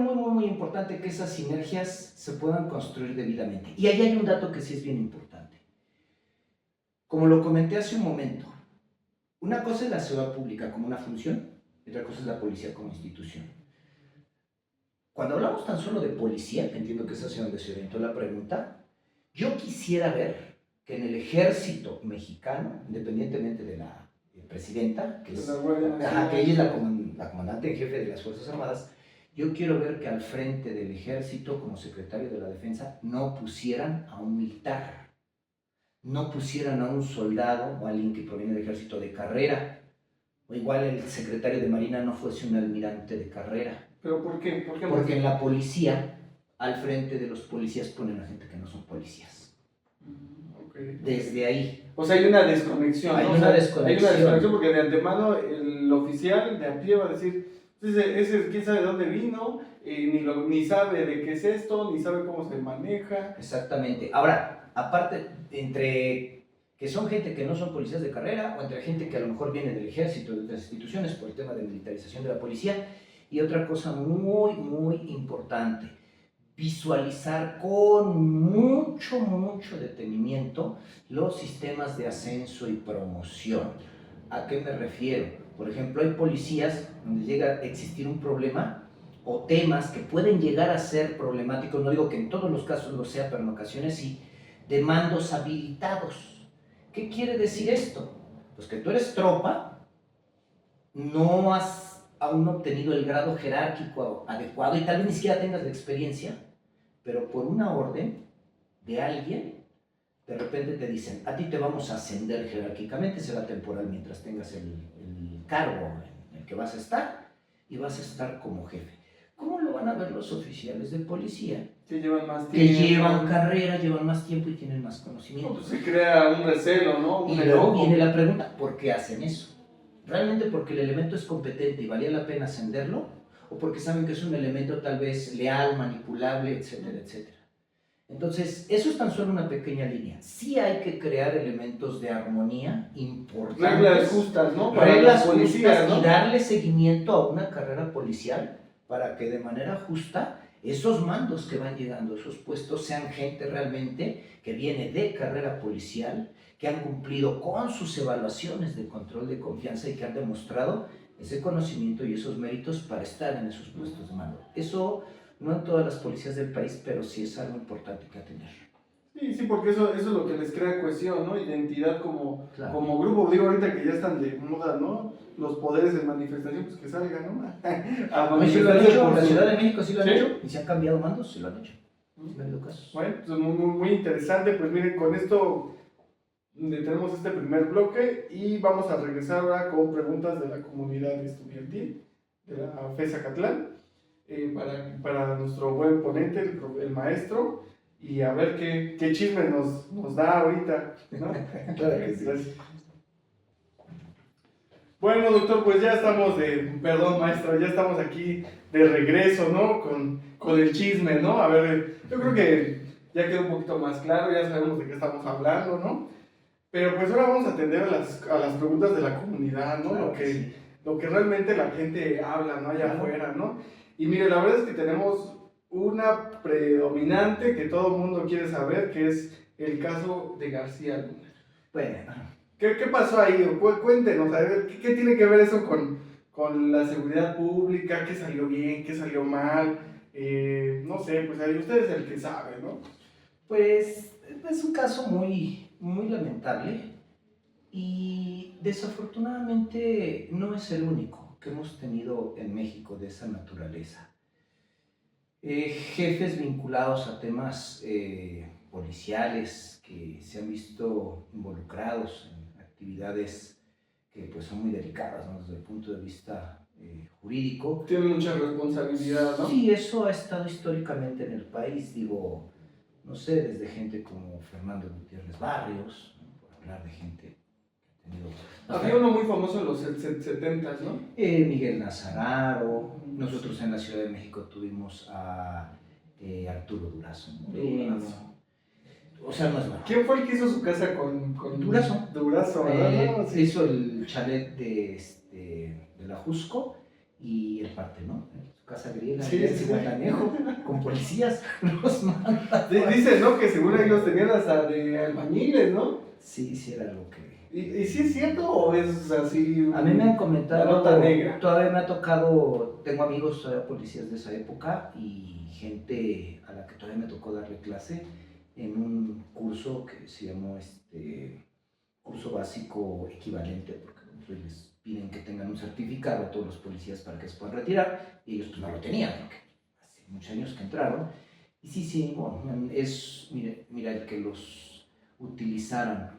muy importante que esas sinergias se puedan construir debidamente. Y ahí hay un dato que sí es bien importante. Como lo comenté hace un momento, una cosa es la seguridad pública como una función, y otra cosa es la policía como institución. Cuando hablamos tan solo de policía, que entiendo que es hacia donde se orientó la pregunta, yo quisiera ver que en el ejército mexicano, independientemente de la presidenta, que es, La Guardia Nacional. que ella es la comandante en jefe de las Fuerzas Armadas, yo quiero ver que al frente del ejército, como secretario de la Defensa, no pusieran a un militar, no pusieran a un soldado o a alguien que proviene del ejército de carrera, o igual el secretario de Marina no fuese un almirante de carrera. ¿Pero por qué? ¿Por qué? Porque en la policía, al frente de los policías ponen a gente que no son policías. Okay. Desde ahí. O sea, hay una desconexión. Hay ¿no? una O sea, desconexión. Hay una desconexión porque de antemano el oficial de a pie va a decir, ese quién sabe de dónde vino, ni sabe de qué es esto, ni sabe cómo se maneja. Exactamente. Ahora, aparte, entre que son gente que no son policías de carrera, o entre gente que a lo mejor viene del ejército, de otras instituciones, por el tema de militarización de la policía, y otra cosa muy importante, visualizar con mucho detenimiento los sistemas de ascenso y promoción. ¿A qué me refiero? Por ejemplo, hay policías donde llega a existir un problema o temas que pueden llegar a ser problemáticos, no digo que en todos los casos lo sea, pero en ocasiones sí, de mandos habilitados. ¿Qué quiere decir esto? Pues que tú eres tropa, no has aún obtenido el grado jerárquico adecuado y tal vez ni siquiera tengas la experiencia, pero por una orden de alguien, de repente te dicen, a ti te vamos a ascender jerárquicamente, será temporal mientras tengas el cargo en el que vas a estar, y vas a estar como jefe. ¿Cómo lo van a ver los oficiales de policía? Que llevan más Que tiempo. llevan carrera, llevan más tiempo y tienen más conocimiento. Pues se crea un recelo, ¿no? Y luego viene la pregunta, ¿por qué hacen eso? ¿Realmente porque el elemento es competente y valía la pena ascenderlo? ¿O porque saben que es un elemento tal vez leal, manipulable, etcétera, etcétera? Entonces, eso es tan solo una pequeña línea. Sí hay que crear elementos de armonía importantes. Reglas justas, ¿no? Para reglas los policías, justas, ¿no? y darle seguimiento a una carrera policial para que de manera justa esos mandos que van llegando a esos puestos sean gente realmente que viene de carrera policial, que han cumplido con sus evaluaciones de control de confianza y que han demostrado ese conocimiento y esos méritos para estar en esos puestos de mando. Eso no en todas las policías del país, pero sí es algo importante que atender. Sí, porque eso es lo que les crea cohesión, ¿no? Identidad como, Claro. como grupo. Digo, ahorita que ya están de moda, ¿no? Los poderes de manifestación, pues que salgan, ¿no? A No, y sí lo han manifestarse hecho, por en la su- Ciudad de México sí lo han ¿Sí? hecho, y se han cambiado mandos, sí lo han hecho. No ha habido casos. Bueno, pues muy interesante. Pues miren, con esto tenemos este primer bloque y vamos a regresar ahora con preguntas de la comunidad estudiantil de la FES Acatlán para nuestro buen ponente, el maestro, y a ver qué chisme nos da ahorita, ¿no? Claro que sí. Gracias. Bueno, doctor, pues ya estamos perdón, maestro, ya estamos aquí de regreso, ¿no? Con el chisme, ¿no? A ver, yo creo que ya quedó un poquito más claro, ya sabemos de qué estamos hablando, ¿no? Pero pues ahora vamos a atender a las preguntas de la comunidad, ¿no? Claro que sí. Lo que realmente la gente habla, ¿no? Allá afuera, ¿no? Y mire, la verdad es que tenemos una predominante que todo el mundo quiere saber, que es el caso de García Luna. Bueno, ¿Qué pasó ahí? Cuéntenos, a ver, ¿qué tiene que ver eso con la seguridad pública? ¿Qué salió bien? ¿Qué salió mal? No sé, pues ahí usted es el que sabe, ¿no? pues es un caso muy, muy lamentable y desafortunadamente no es el único que hemos tenido en México de esa naturaleza. Jefes vinculados a temas policiales que se han visto involucrados en actividades que pues son muy delicadas, ¿no? Desde el punto de vista jurídico. Tiene mucha responsabilidad, ¿no? Sí, eso ha estado históricamente en el país, digo, no sé, desde gente como Fernando Gutiérrez Barrios, ¿no? Por hablar de gente que ha tenido... Había uno muy famoso en los 70s, ¿no? Miguel Nazararo, nosotros en la Ciudad de México tuvimos a Arturo Durazo. Durazo. O sea, no es malo. ¿Quién fue el que hizo su casa con Durazo. Durazo, ¿verdad? No, sí. Hizo el chalet de la Jusco y el Partenón, su casa griega, Sí, en sí. Zihuatanejo, con policías, los manda. Dicen, ¿no? Que según ahí los tenían hasta de albañiles, ¿no? Sí, sí era lo que... ¿Y sí es cierto o es así? A mí me han comentado, La nota negra. todavía me ha tocado, tengo amigos todavía policías de esa época y gente a la que todavía me tocó darle clase en un curso que se llamó curso básico equivalente, porque pues, les piden que tengan un certificado a todos los policías para que se puedan retirar y ellos pues no lo tenían, porque hace muchos años que entraron. Y sí, bueno, mira, el que los utilizaran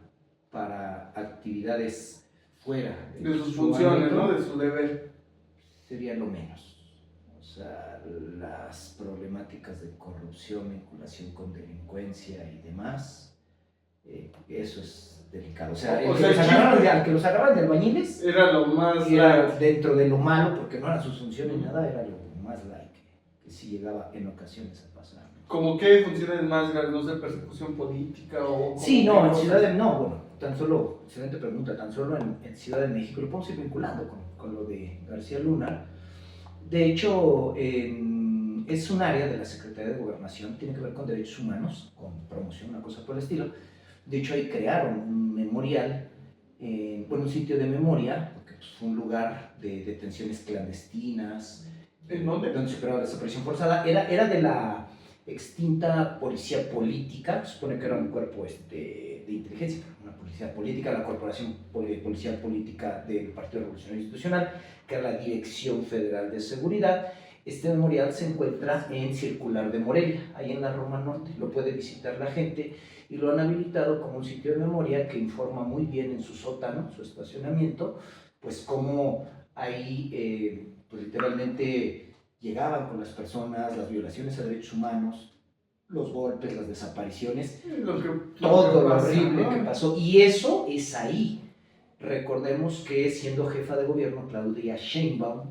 para actividades fuera De sus su funciones, ámbito, ¿no? De su deber. sería lo menos. O sea, las problemáticas de corrupción, vinculación con delincuencia y demás, eso es delicado. O sea, al que los agarraran de albañiles Era lo más era light. dentro de lo malo, porque no era su función ni nada, era lo más light, que sí llegaba en ocasiones a pasar. ¿Como qué funciones más graves? No sé, persecución política o... Sí, no, en Ciudad de... No, bueno, tan solo, excelente pregunta, tan solo en Ciudad de México, lo podemos ir vinculando con lo de García Luna. De hecho, es un área de la Secretaría de Gobernación, tiene que ver con derechos humanos, con promoción, una cosa por el estilo. De hecho, ahí crearon un memorial, un sitio de memoria, porque pues, fue un lugar de detenciones clandestinas. ¿En dónde? Donde se operaba la desaparición forzada. Era de la extinta policía política, se supone que era un cuerpo de inteligencia, una policía política, la Corporación Policial Política del Partido Revolucionario Institucional, que era la Dirección Federal de Seguridad. Este memorial se encuentra en Circular de Morelia, ahí en la Roma Norte, lo puede visitar la gente y lo han habilitado como un sitio de memoria que informa muy bien en su sótano, su estacionamiento, pues cómo ahí pues literalmente llegaban con las personas, las violaciones a derechos humanos, los golpes, las desapariciones, todo lo horrible que pasó. Y eso es ahí. Recordemos que siendo jefa de gobierno, Claudia Sheinbaum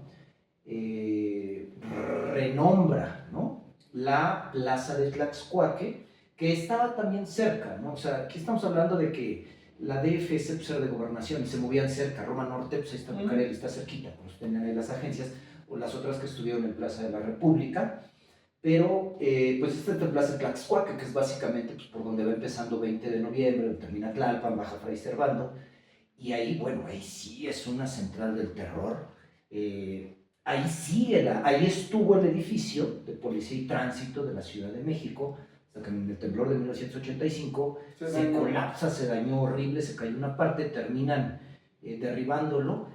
renombra, ¿no?, la plaza de Tlaxcuaque, que estaba también cerca, ¿no? O sea, aquí estamos hablando de que la DFS pues, era de gobernación y se movían cerca. Roma Norte, pues ahí está Bucareli, está cerquita, pues tenían ahí las agencias, o las otras que estuvieron en Plaza de la República. Pero, pues esta es la Plaza de Tlaxcuaque, que es básicamente pues, por donde va empezando 20 de noviembre, termina Tlalpan, baja Fray Servando, y ahí, bueno, ahí sí es una central del terror. Ahí sí ahí estuvo el edificio de Policía y Tránsito de la Ciudad de México, hasta que en el temblor de 1985 se colapsa, se dañó horrible, se cayó una parte, terminan derribándolo,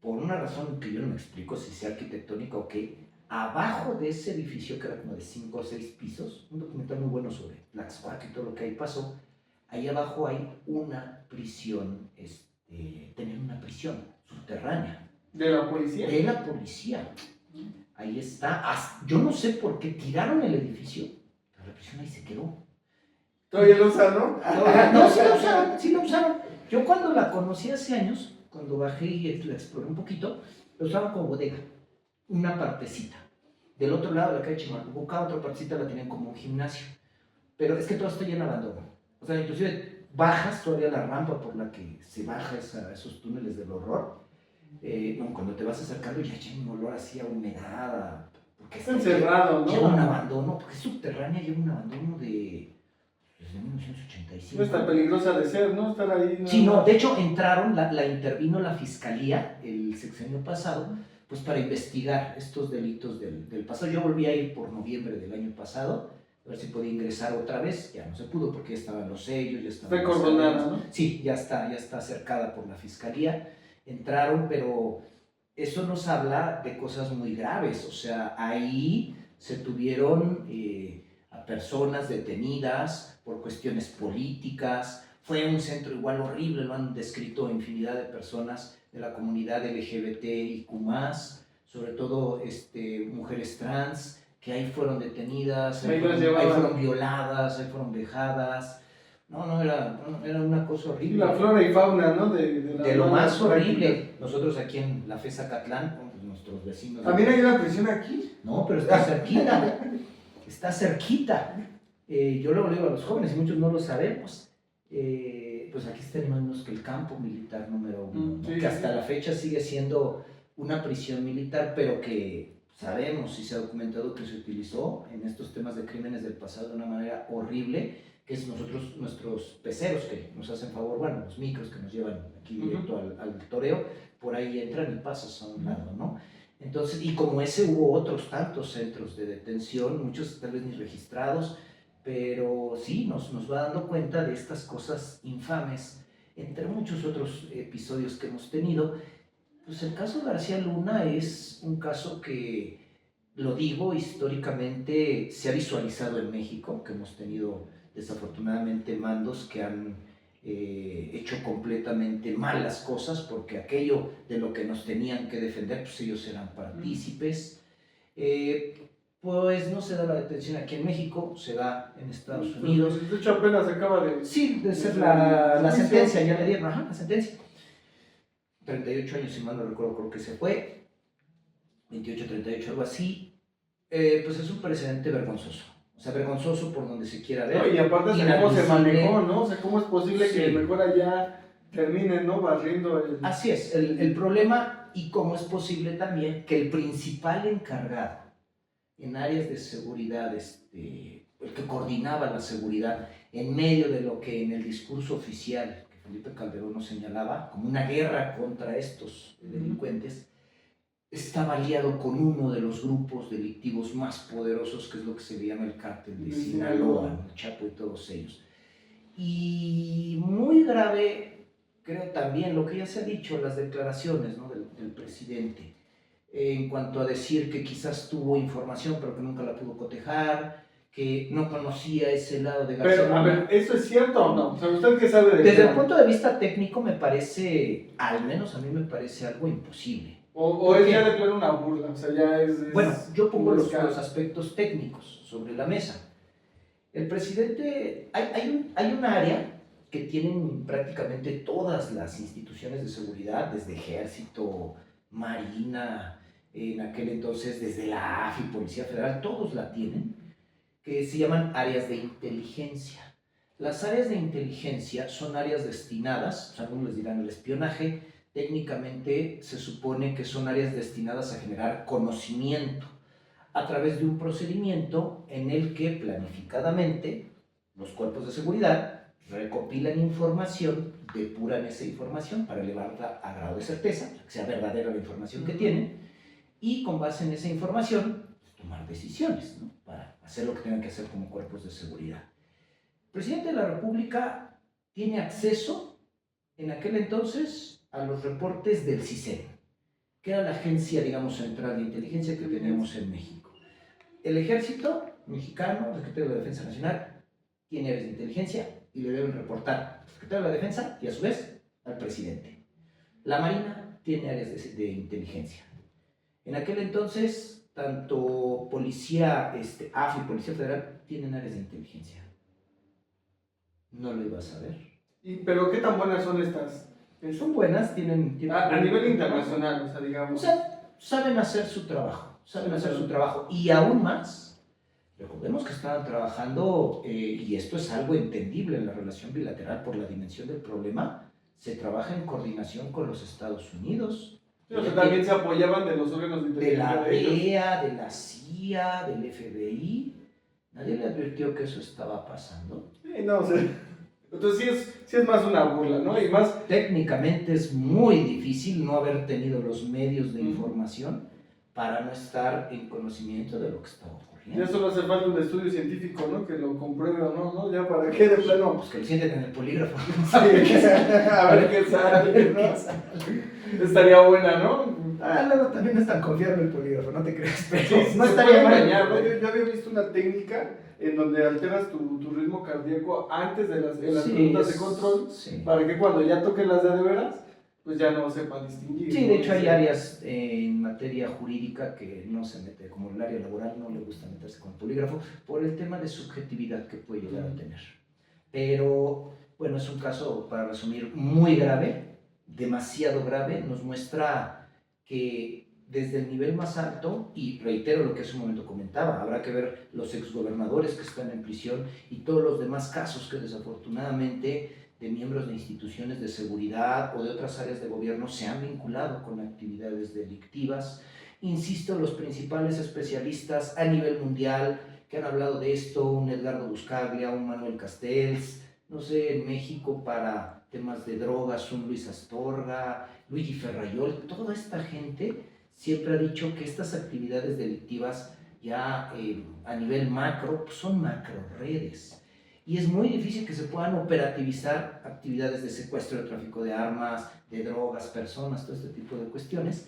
por una razón que yo no me explico si sea arquitectónica o qué. Abajo de ese edificio, que era como de 5 o 6 pisos, un documental muy bueno sobre Tlaxcuaque y todo lo que ahí pasó, ahí abajo hay una prisión, tenían una prisión subterránea. ¿De la policía? De la policía. Ahí está. Yo no sé por qué tiraron el edificio, pero la prisión ahí se quedó. ¿Todavía lo usan, no? No, sí la usaron. Yo cuando la conocí hace años, cuando bajé y la exploré un poquito, la usaban como bodega, una partecita. Del otro lado de la calle Chimalhuacán, otra partecita la tenían como un gimnasio. Pero es que todo está lleno de abandono. O sea, inclusive bajas todavía la rampa por la que se baja esos túneles del horror. Cuando te vas acercando ya hay un olor así a humedad, porque está encerrado, ¿no? Lleva un abandono, porque es subterránea, lleva un abandono desde 1985. No está peligrosa de ser, ¿no? Estar ahí. No, sí, no, de hecho entraron, la intervino la fiscalía el sexenio pasado, pues para investigar estos delitos del pasado. Yo volví a ir por noviembre del año pasado, a ver si podía ingresar otra vez, ya no se pudo porque ya estaban los sellos, ya estaban... Está cordonada, ¿no? Sí, ya está cercada por la fiscalía. Entraron, pero eso nos habla de cosas muy graves. O sea, ahí se tuvieron a personas detenidas por cuestiones políticas. Fue un centro igual horrible, lo han descrito infinidad de personas de la comunidad LGBTIQ+, sobre todo mujeres trans, que ahí fueron detenidas, ahí fueron violadas, ahí fueron vejadas. No, era una cosa horrible. La flora y fauna, ¿no? De lo más horrible. Nosotros aquí en la FES Zacatlán, pues nuestros vecinos... ¿También hay una prisión aquí? No, pero está cerquita. Está cerquita. Yo luego le digo a los jóvenes, y muchos no lo sabemos, pues aquí tenemos que el campo militar número 1, sí, que hasta la fecha sigue siendo una prisión militar, pero que sabemos y se ha documentado que se utilizó en estos temas de crímenes del pasado de una manera horrible, que es nuestros peceros que nos hacen favor, bueno, los micros que nos llevan aquí directo al toreo, por ahí entran y pasas a un lado, ¿no? Entonces, y como ese hubo otros tantos centros de detención, muchos tal vez ni registrados, pero sí, nos va dando cuenta de estas cosas infames, entre muchos otros episodios que hemos tenido. Pues el caso García Luna es un caso que, lo digo, históricamente se ha visualizado en México, que hemos tenido desafortunadamente mandos que han hecho completamente mal las cosas, porque aquello de lo que nos tenían que defender, pues ellos eran partícipes. Pues no se da la detención aquí en México, se da en Estados Unidos. De hecho, apenas acaba de... Sí, de ser la sentencia, ya le dieron, la sentencia. 38 años, si mal no recuerdo, creo que se fue. 28, 38, algo así. Pues es un precedente vergonzoso. O sea, vergonzoso por donde se quiera ver. No, y aparte de cómo se manejó, ¿no? O sea, cómo es posible que mejor allá terminen, ¿no? Barriendo el... Así es, el problema, y cómo es posible también que el principal encargado en áreas de seguridad, el que coordinaba la seguridad en medio de lo que en el discurso oficial que Felipe Calderón nos señalaba como una guerra contra estos delincuentes, estaba aliado con uno de los grupos delictivos más poderosos, que es lo que se llama el cártel de Sinaloa, ¿no? Chapo y todos ellos. Y muy grave, creo también lo que ya se ha dicho, las declaraciones, ¿no?, del presidente, en cuanto a decir que quizás tuvo información pero que nunca la pudo cotejar, que no conocía ese lado de García Pero, a Luna. ver, ¿eso es cierto o no? O sea, ¿usted qué sabe de Desde eso? el punto de vista técnico me parece, al menos a mí me parece algo imposible. O es ya de plano una burla, o sea, ya es Bueno, yo pongo un los escándalo. aspectos técnicos sobre la mesa. El presidente, hay un área que tienen prácticamente todas las instituciones de seguridad, desde Ejército, Marina, en aquel entonces desde la AFI, Policía Federal, todos la tienen, que se llaman áreas de inteligencia. Las áreas de inteligencia son áreas destinadas, algunos les dirán el espionaje, técnicamente se supone que son áreas destinadas a generar conocimiento a través de un procedimiento en el que planificadamente los cuerpos de seguridad recopilan información, depuran esa información para elevarla a grado de certeza, que sea verdadera la información que tienen, y con base en esa información pues, tomar decisiones, ¿no?, para hacer lo que tengan que hacer como cuerpos de seguridad. El presidente de la República tiene acceso en aquel entonces a los reportes del CISEN, que era la agencia, digamos, central de inteligencia que teníamos en México. El ejército mexicano, el secretario de la Defensa Nacional, tiene áreas de inteligencia y le deben reportar al secretario de la Defensa y a su vez al presidente. La Marina tiene áreas de inteligencia. En aquel entonces, tanto Policía, AFI, Policía Federal, tienen áreas de inteligencia. No lo ibas a ver. ¿Pero qué tan buenas son estas? Son buenas, tienen A nivel internacional, o sea, digamos. O sea, saben hacer su trabajo, y aún más, recordemos que estaban trabajando, y esto es algo entendible en la relación bilateral por la dimensión del problema, se trabaja en coordinación con los Estados Unidos. O sea, también se apoyaban de los órganos de De la inteligencia de ellos. DEA, de la CIA, del FBI. Nadie le advirtió que eso estaba pasando. Sí, no, o sea, entonces sí es más una burla, ¿no? Y más, Técnicamente es muy difícil no haber tenido los medios de información para no estar en conocimiento de lo que estaba ocurriendo. ya solo hace falta un estudio científico, ¿no? Que lo compruebe o no, ¿no? Ya para qué de plano. Pues que lo sienten en el polígrafo. Sí, a ver qué sale, ¿no? Estaría buena, ¿no? Luego también no es tan confiable el polígrafo, no te creas. Pero Sí, no se estaría puede mal. engañar, ¿no? Yo había visto una técnica en donde alteras tu ritmo cardíaco antes de las preguntas de control, para que cuando ya toquen las de veras, pues ya no sepa distinguir. Sí, ¿no? de hecho hay áreas en materia jurídica que no se mete, como el área laboral no le gusta meterse con el polígrafo por el tema de subjetividad que puede llegar a tener. Pero, bueno, es un caso, para resumir, muy grave, demasiado grave, nos muestra que desde el nivel más alto, y reitero lo que hace un momento comentaba, habrá que ver los exgobernadores que están en prisión y todos los demás casos que desafortunadamente de miembros de instituciones de seguridad o de otras áreas de gobierno se han vinculado con actividades delictivas. Insisto, los principales especialistas a nivel mundial que han hablado de esto, un Edgardo Buscaglia, un Manuel Castells, no sé, en México para temas de drogas, un Luis Astorga, Luigi Ferrayol, toda esta gente siempre ha dicho que estas actividades delictivas ya a nivel macro son macro redes. Y es muy difícil que se puedan operativizar actividades de secuestro, de tráfico de armas, de drogas, personas, todo este tipo de cuestiones,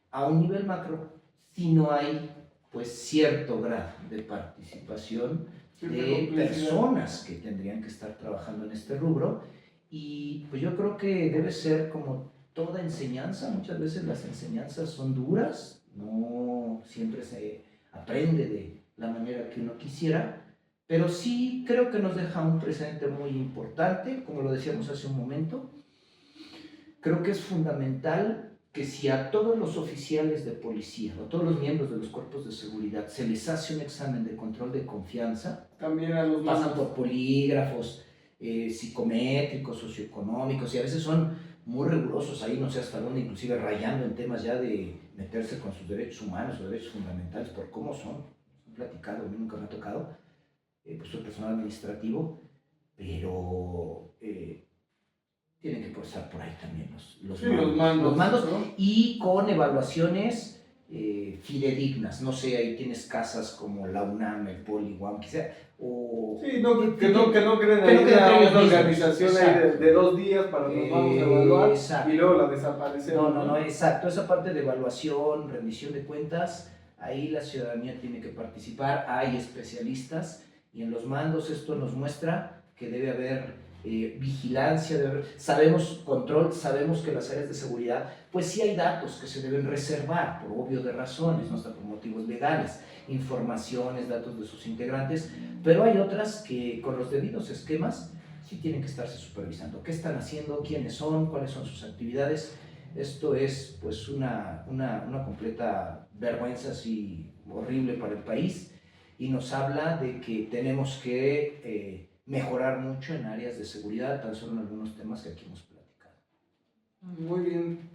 a un nivel macro, si no hay pues cierto grado de participación de personas que tendrían que estar trabajando en este rubro. Y pues yo creo que debe ser como toda enseñanza, muchas veces las enseñanzas son duras, no siempre se aprende de la manera que uno quisiera, pero sí creo que nos deja un presente muy importante, como lo decíamos hace un momento. Creo que es fundamental que si a todos los oficiales de policía o todos los miembros de los cuerpos de seguridad se les hace un examen de control de confianza, también a los pasan por polígrafos psicométricos, socioeconómicos, y a veces son muy rigurosos ahí, no sé hasta dónde, inclusive rayando en temas ya de meterse con sus derechos humanos o derechos fundamentales por cómo son. Han platicado, a mí nunca me ha tocado, pues soy personal administrativo, pero tienen que pasar por ahí también los mandos, mandos, ¿no? Y con evaluaciones fidedignas. No sé, ahí tienes casas como la UNAM, el Poli, UAM, quizá, o... Sí, que no creen que no ahí creen a ellos una mismos. organización ahí de 2 días para nos vamos a evaluar Exacto. y luego la desaparecemos. No, exacto. Esa parte de evaluación, rendición de cuentas, ahí la ciudadanía tiene que participar, hay especialistas y en los mandos esto nos muestra que debe haber vigilancia, sabemos control, sabemos que las áreas de seguridad, pues sí hay datos que se deben reservar por obvio de razones, no hasta por motivos legales, informaciones, datos de sus integrantes, pero hay otras que con los debidos esquemas sí tienen que estarse supervisando. ¿Qué están haciendo? ¿Quiénes son? ¿Cuáles son sus actividades? Esto es pues una completa vergüenza así horrible para el país y nos habla de que tenemos que mejorar mucho en áreas de seguridad, tan solo en algunos temas que aquí hemos platicado. Muy bien.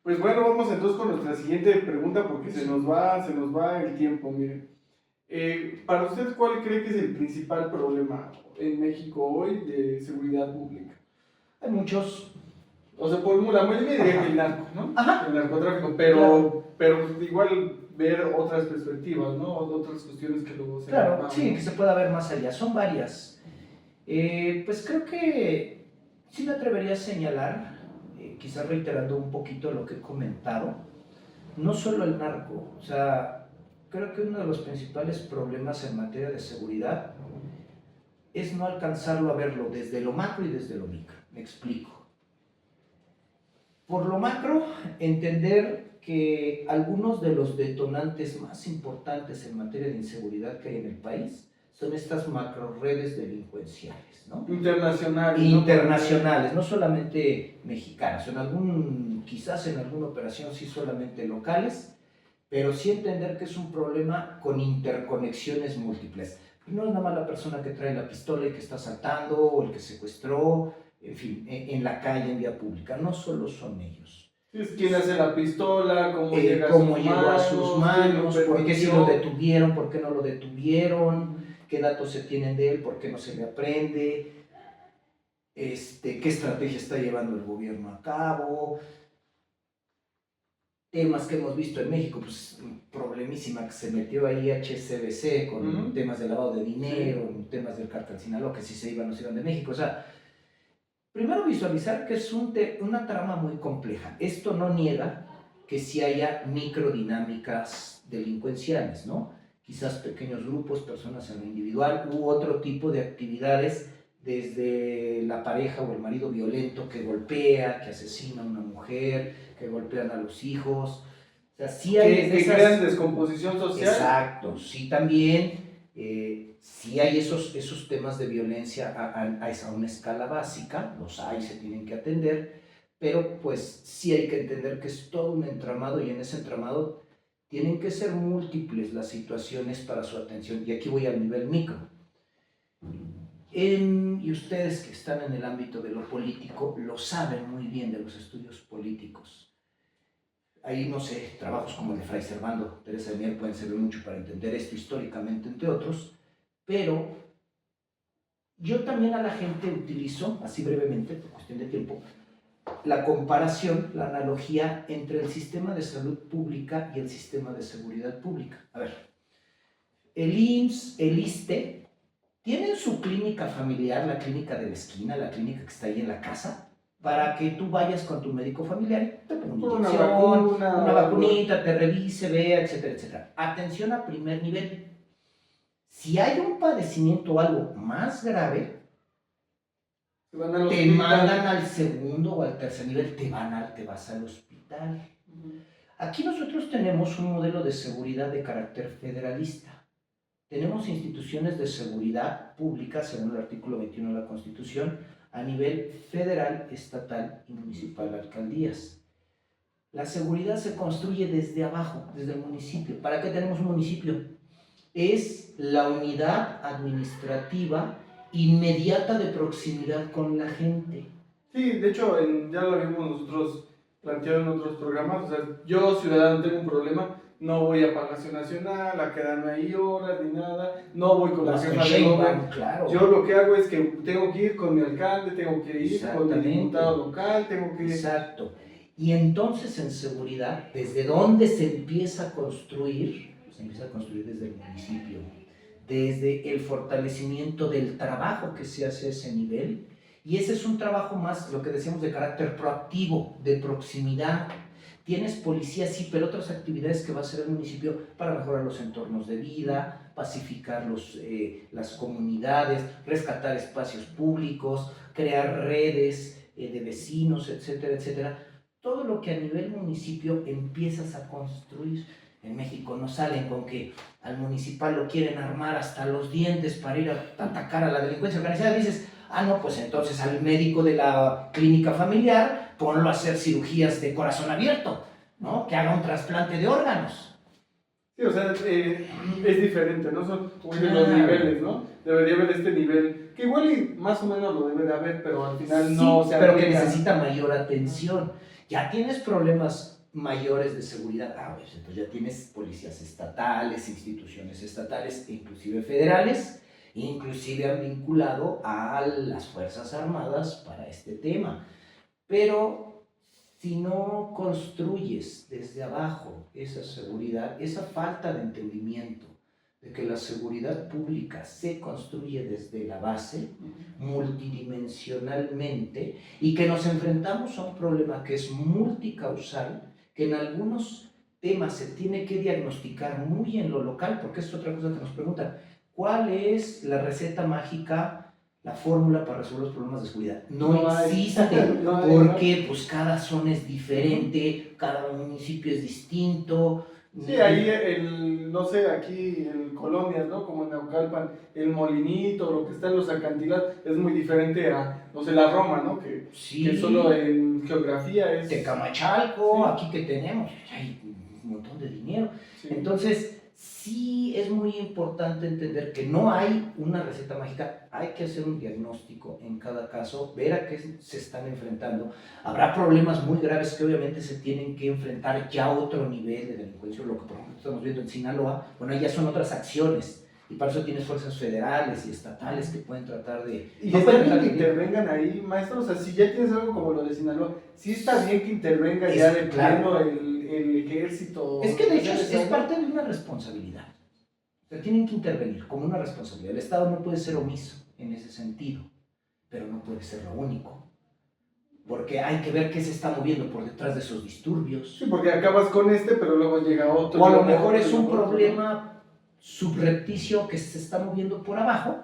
Pues bueno, vamos entonces con nuestra siguiente pregunta porque se nos va el tiempo, miren. Para usted, ¿cuál cree que es el principal problema en México hoy de seguridad pública? Hay muchos. O sea, por la mayoría diría que el narco, ¿no? Ajá. El narcotráfico, pero igual ver otras perspectivas, ¿no? Otras cuestiones que luego se Claro, van, sí, ¿no? que se pueda ver más allá. Son varias. Pues creo que sí me atrevería a señalar, quizás reiterando un poquito lo que he comentado, no solo el narco, o sea, creo que uno de los principales problemas en materia de seguridad es no alcanzarlo a verlo desde lo macro y desde lo micro. Me explico. Por lo macro, entender que algunos de los detonantes más importantes en materia de inseguridad que hay en el país son estas macro redes delincuenciales, ¿no? Internacionales, no solamente mexicanas, quizás en alguna operación sí solamente locales, pero sí entender que es un problema con interconexiones múltiples. No es nada más la persona que trae la pistola y que está asaltando, o el que secuestró, en fin, en la calle, en vía pública, no solo son ellos. ¿Quién hace la pistola? ¿Cómo llegó a sus manos? ¿Por qué si lo detuvieron? detuvieron? ¿Por qué no lo detuvieron? ¿Qué datos se tienen de él? ¿Por qué no se le aprende? ¿Qué estrategia está llevando el gobierno a cabo? Temas que hemos visto en México, pues problemísima que se metió ahí HSBC con temas de lavado de dinero, temas del cártel Sinaloa, que si se iban o no se iban de México. O sea, primero visualizar que es una trama muy compleja. Esto no niega que sí haya microdinámicas delincuenciales, ¿no? Quizás pequeños grupos, personas en lo individual u otro tipo de actividades, desde la pareja o el marido violento que golpea, que asesina a una mujer, que golpean a los hijos. O sea, sí hay que crean descomposición social. Exacto, sí también, sí hay esos temas de violencia a una escala básica, los hay, se tienen que atender, pero pues sí hay que entender que es todo un entramado y en ese entramado tienen que ser múltiples las situaciones para su atención. Y aquí voy al nivel micro. Y ustedes que están en el ámbito de lo político lo saben muy bien de los estudios políticos. Ahí, no sé, trabajos como el de Fray Servando, Teresa de Mier pueden servir mucho para entender esto históricamente, entre otros, pero yo también a la gente utilizo, así brevemente, por cuestión de tiempo, la comparación, la analogía entre el sistema de salud pública y el sistema de seguridad pública. A ver, el IMSS, el ISSSTE, ¿tienen su clínica familiar, la clínica de la esquina, la clínica que está ahí en la casa? Para que tú vayas con tu médico familiar, te ponga una inyección, una vacunita, te revise, vea, etcétera, etcétera. Atención a primer nivel. Si hay un padecimiento o algo más grave, te mandan al segundo o al tercer nivel, te vas al hospital. Aquí nosotros tenemos un modelo de seguridad de carácter federalista. Tenemos instituciones de seguridad pública, según el artículo 21 de la Constitución, a nivel federal, estatal y municipal, alcaldías. La seguridad se construye desde abajo, desde el municipio. ¿Para qué tenemos un municipio? Es la unidad administrativa inmediata de proximidad con la gente. Sí, de hecho, ya lo vimos nosotros planteado en otros programas. O sea, yo, ciudadano, tengo un problema, no voy a Palacio Nacional a quedarme ahí horas ni nada, no voy con la jefa de gobierno. Claro. Yo lo que hago es que tengo que ir con mi alcalde, tengo que ir con mi diputado local, tengo que... Exacto. Y entonces en seguridad, ¿desde dónde se empieza a construir? Se empieza a construir desde el municipio, desde el fortalecimiento del trabajo que se hace a ese nivel. Y ese es un trabajo más, lo que decíamos, de carácter proactivo, de proximidad. Tienes policía, sí, pero otras actividades que va a hacer el municipio para mejorar los entornos de vida, pacificar las comunidades, rescatar espacios públicos, crear redes de vecinos, etcétera, etcétera. Todo lo que a nivel municipio empiezas a construir. En México no salen con que al municipal lo quieren armar hasta los dientes para ir a atacar a la delincuencia organizada. Dices, no, pues entonces al médico de la clínica familiar ponlo a hacer cirugías de corazón abierto, ¿no? Que haga un trasplante de órganos. Sí, o sea, es diferente, ¿no? Son los niveles, ¿no? Debería haber este nivel, que igual y más o menos lo debe de haber, pero al final sí, no se pero aplica. Que necesita mayor atención. Ya tienes problemas mayores de seguridad, pues entonces ya tienes policías estatales, instituciones estatales, inclusive federales, inclusive han vinculado a las Fuerzas Armadas para este tema. Pero si no construyes desde abajo esa seguridad, esa falta de entendimiento de que la seguridad pública se construye desde la base, multidimensionalmente, y que nos enfrentamos a un problema que es multicausal, que en algunos temas se tiene que diagnosticar muy en lo local, porque es otra cosa que nos preguntan, ¿cuál es la receta mágica, la fórmula para resolver los problemas de seguridad? No existe, porque pues cada zona es diferente, cada municipio es distinto. Sí, ahí no sé, aquí en colonias, ¿no? Como en Naucalpan, el Molinito, lo que está en los acantilados, es muy diferente a, no sé, la Roma, ¿no? Que solo en geografía es... Tecamachalco, sí. Aquí que tenemos, hay un montón de dinero. Sí. Entonces, sí es muy importante entender que no hay una receta mágica, hay que hacer un diagnóstico en cada caso, ver a qué se están enfrentando. Habrá problemas muy graves que obviamente se tienen que enfrentar ya a otro nivel de delincuencia, lo que por ejemplo estamos viendo en Sinaloa, bueno, ya son otras acciones. Y para eso tienes fuerzas federales y estatales que pueden tratar de... Y no está bien que intervengan ahí, maestros, o sea, si ya tienes algo como lo de Sinaloa, sí está bien que intervenga ya de plano el ejército. Es que de hecho es parte de una responsabilidad. O sea, tienen que intervenir como una responsabilidad. El Estado no puede ser omiso en ese sentido, pero no puede ser lo único. Porque hay que ver qué se está moviendo por detrás de esos disturbios. Sí, porque acabas con pero luego llega otro. O a lo mejor es un problema subrepticio que se está moviendo por abajo,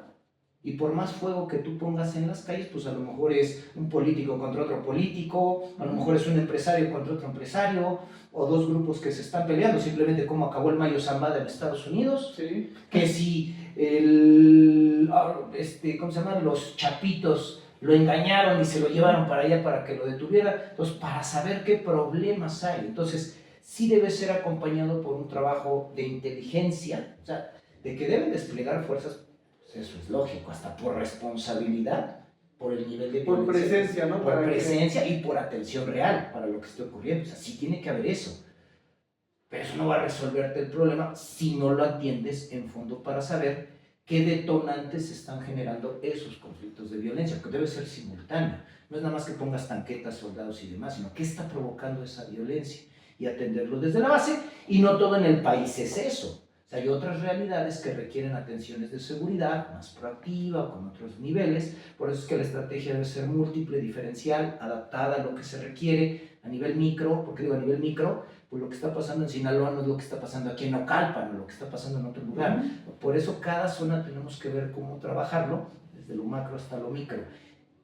y por más fuego que tú pongas en las calles, pues a lo mejor es un político contra otro político, a lo mejor es un empresario contra otro empresario, o dos grupos que se están peleando, simplemente como acabó el Mayo Zambada en Estados Unidos, sí. Que si ¿cómo se llaman? Los chapitos lo engañaron y se lo llevaron para allá para que lo detuviera, entonces para saber qué problemas hay, entonces sí debe ser acompañado por un trabajo de inteligencia, o sea, de que deben desplegar fuerzas, pues eso es lógico, hasta por responsabilidad, por el nivel de violencia. Por presencia, ¿no? Por presencia y por atención real para lo que esté ocurriendo, o sea, sí tiene que haber eso. Pero eso no va a resolverte el problema si no lo atiendes en fondo para saber qué detonantes están generando esos conflictos de violencia, que debe ser simultáneo. No es nada más que pongas tanquetas, soldados y demás, sino qué está provocando esa violencia y atenderlo desde la base, y no todo en el país es eso. O sea, hay otras realidades que requieren atenciones de seguridad más proactiva, con otros niveles, por eso es que la estrategia debe ser múltiple, diferencial, adaptada a lo que se requiere a nivel micro. ¿Por qué digo a nivel micro? Pues lo que está pasando en Sinaloa no es lo que está pasando aquí en Naucalpan, o lo que está pasando en otro lugar. Por eso cada zona tenemos que ver cómo trabajarlo, desde lo macro hasta lo micro.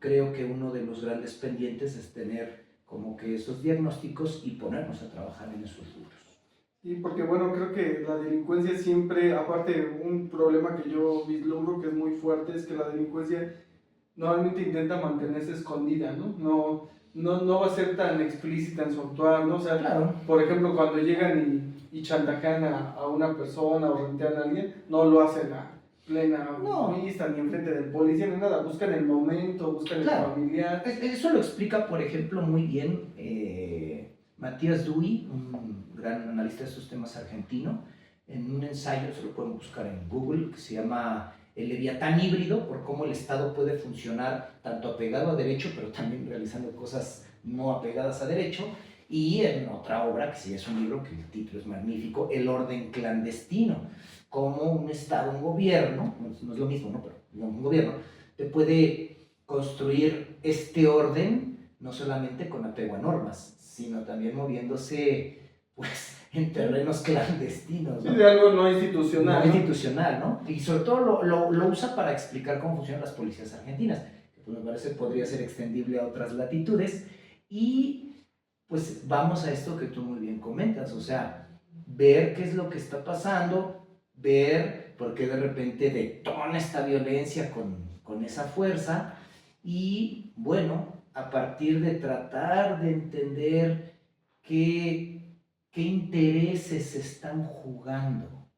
Creo que uno de los grandes pendientes es tener como que esos diagnósticos y ponernos a trabajar en esos rubros. Sí, porque bueno, creo que la delincuencia siempre, aparte un problema que yo vislumbro que es muy fuerte, es que la delincuencia normalmente intenta mantenerse escondida, ¿no? No va a ser tan explícita en su actuar, ¿no? O sea, claro. Por ejemplo, cuando llegan y chantajean a una persona o rentean a alguien, no lo hacen a plena vista, ni enfrente del policía, ni nada, buscan el momento, buscan el familiar. Eso lo explica, por ejemplo, muy bien Matías Dui, un gran analista de estos temas argentino, en un ensayo, se lo pueden buscar en Google, que se llama El Leviatán Híbrido, por cómo el Estado puede funcionar tanto apegado a derecho, pero también realizando cosas no apegadas a derecho, y en otra obra, que sí es un libro que el título es magnífico, El orden clandestino, como un Estado, un gobierno, no es lo mismo, ¿no? Pero un gobierno te puede construir este orden no solamente con apego a normas, sino también moviéndose pues en terrenos clandestinos, ¿no? Sí, de algo no institucional. No institucional, ¿no? Y sobre todo lo usa para explicar cómo funcionan las policías argentinas, que pues me parece podría ser extendible a otras latitudes. Y pues vamos a esto que tú muy bien comentas, o sea, ver qué es lo que está pasando, ver por qué de repente detona esta violencia con esa fuerza y, bueno, a partir de tratar de entender qué intereses se están jugando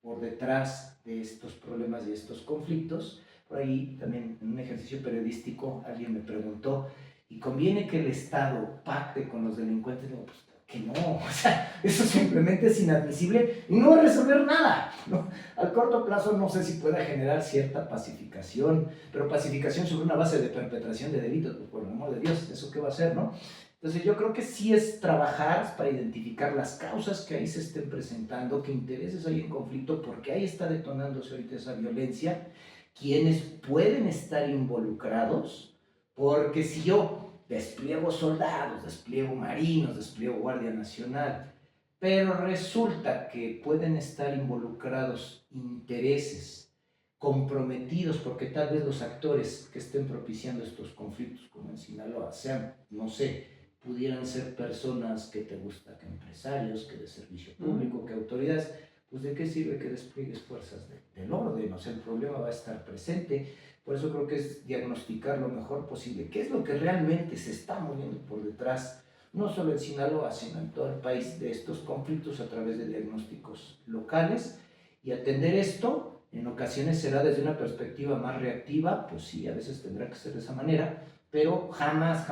por detrás de estos problemas y estos conflictos. Por ahí también en un ejercicio periodístico alguien me preguntó, ¿y conviene que el Estado pacte con los delincuentes? Digo, pues que no, o sea, eso simplemente es inadmisible y no va a resolver nada, ¿no? Al corto plazo no sé si pueda generar cierta pacificación, pero pacificación sobre una base de perpetración de delitos, pues por el amor de Dios, ¿eso qué va a hacer, no? Entonces yo creo que sí es trabajar para identificar las causas que ahí se estén presentando, qué intereses hay en conflicto, porque ahí está detonándose ahorita esa violencia, quienes pueden estar involucrados, porque si yo despliego soldados, despliego marinos, despliego Guardia Nacional, pero resulta que pueden estar involucrados intereses comprometidos, porque tal vez los actores que estén propiciando estos conflictos, como en Sinaloa, sean, no sé, pudieran ser personas que te gusta, que empresarios, que de servicio público, que autoridades, pues de qué sirve que despliegues fuerzas del orden, o sea, el problema va a estar presente. Por eso creo que es diagnosticar lo mejor posible qué es lo que realmente se está moviendo por detrás, no solo en Sinaloa, sino en todo el país, de estos conflictos a través de diagnósticos locales, y atender esto en ocasiones será desde una perspectiva más reactiva, pues sí, a veces tendrá que ser de esa manera, pero jamás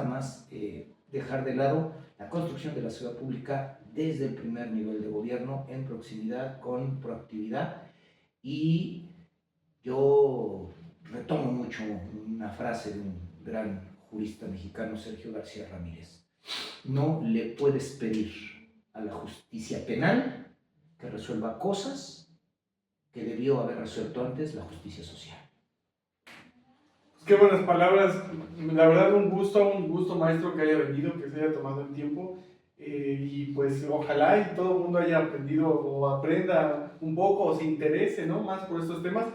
dejar de lado la construcción de la ciudad pública desde el primer nivel de gobierno, en proximidad, con proactividad. Y yo retomo mucho una frase de un gran jurista mexicano, Sergio García Ramírez: no le puedes pedir a la justicia penal que resuelva cosas que debió haber resuelto antes la justicia social. Qué buenas palabras, la verdad un gusto maestro que haya venido, que se haya tomado el tiempo, y pues ojalá y todo el mundo haya aprendido o aprenda un poco o se interese, ¿no?, más por estos temas.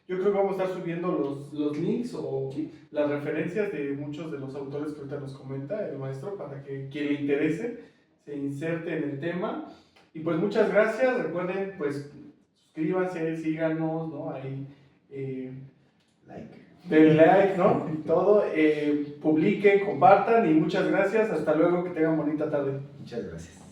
Yo creo que vamos a estar subiendo los links o las referencias de muchos de los autores que ahorita nos comenta el maestro, para que quien le interese se inserte en el tema. Y pues muchas gracias, recuerden, pues suscríbanse, síganos, ¿no? Ahí denle like, ¿no? Y todo, publiquen, compartan, y muchas gracias, hasta luego, que tengan bonita tarde. Muchas gracias.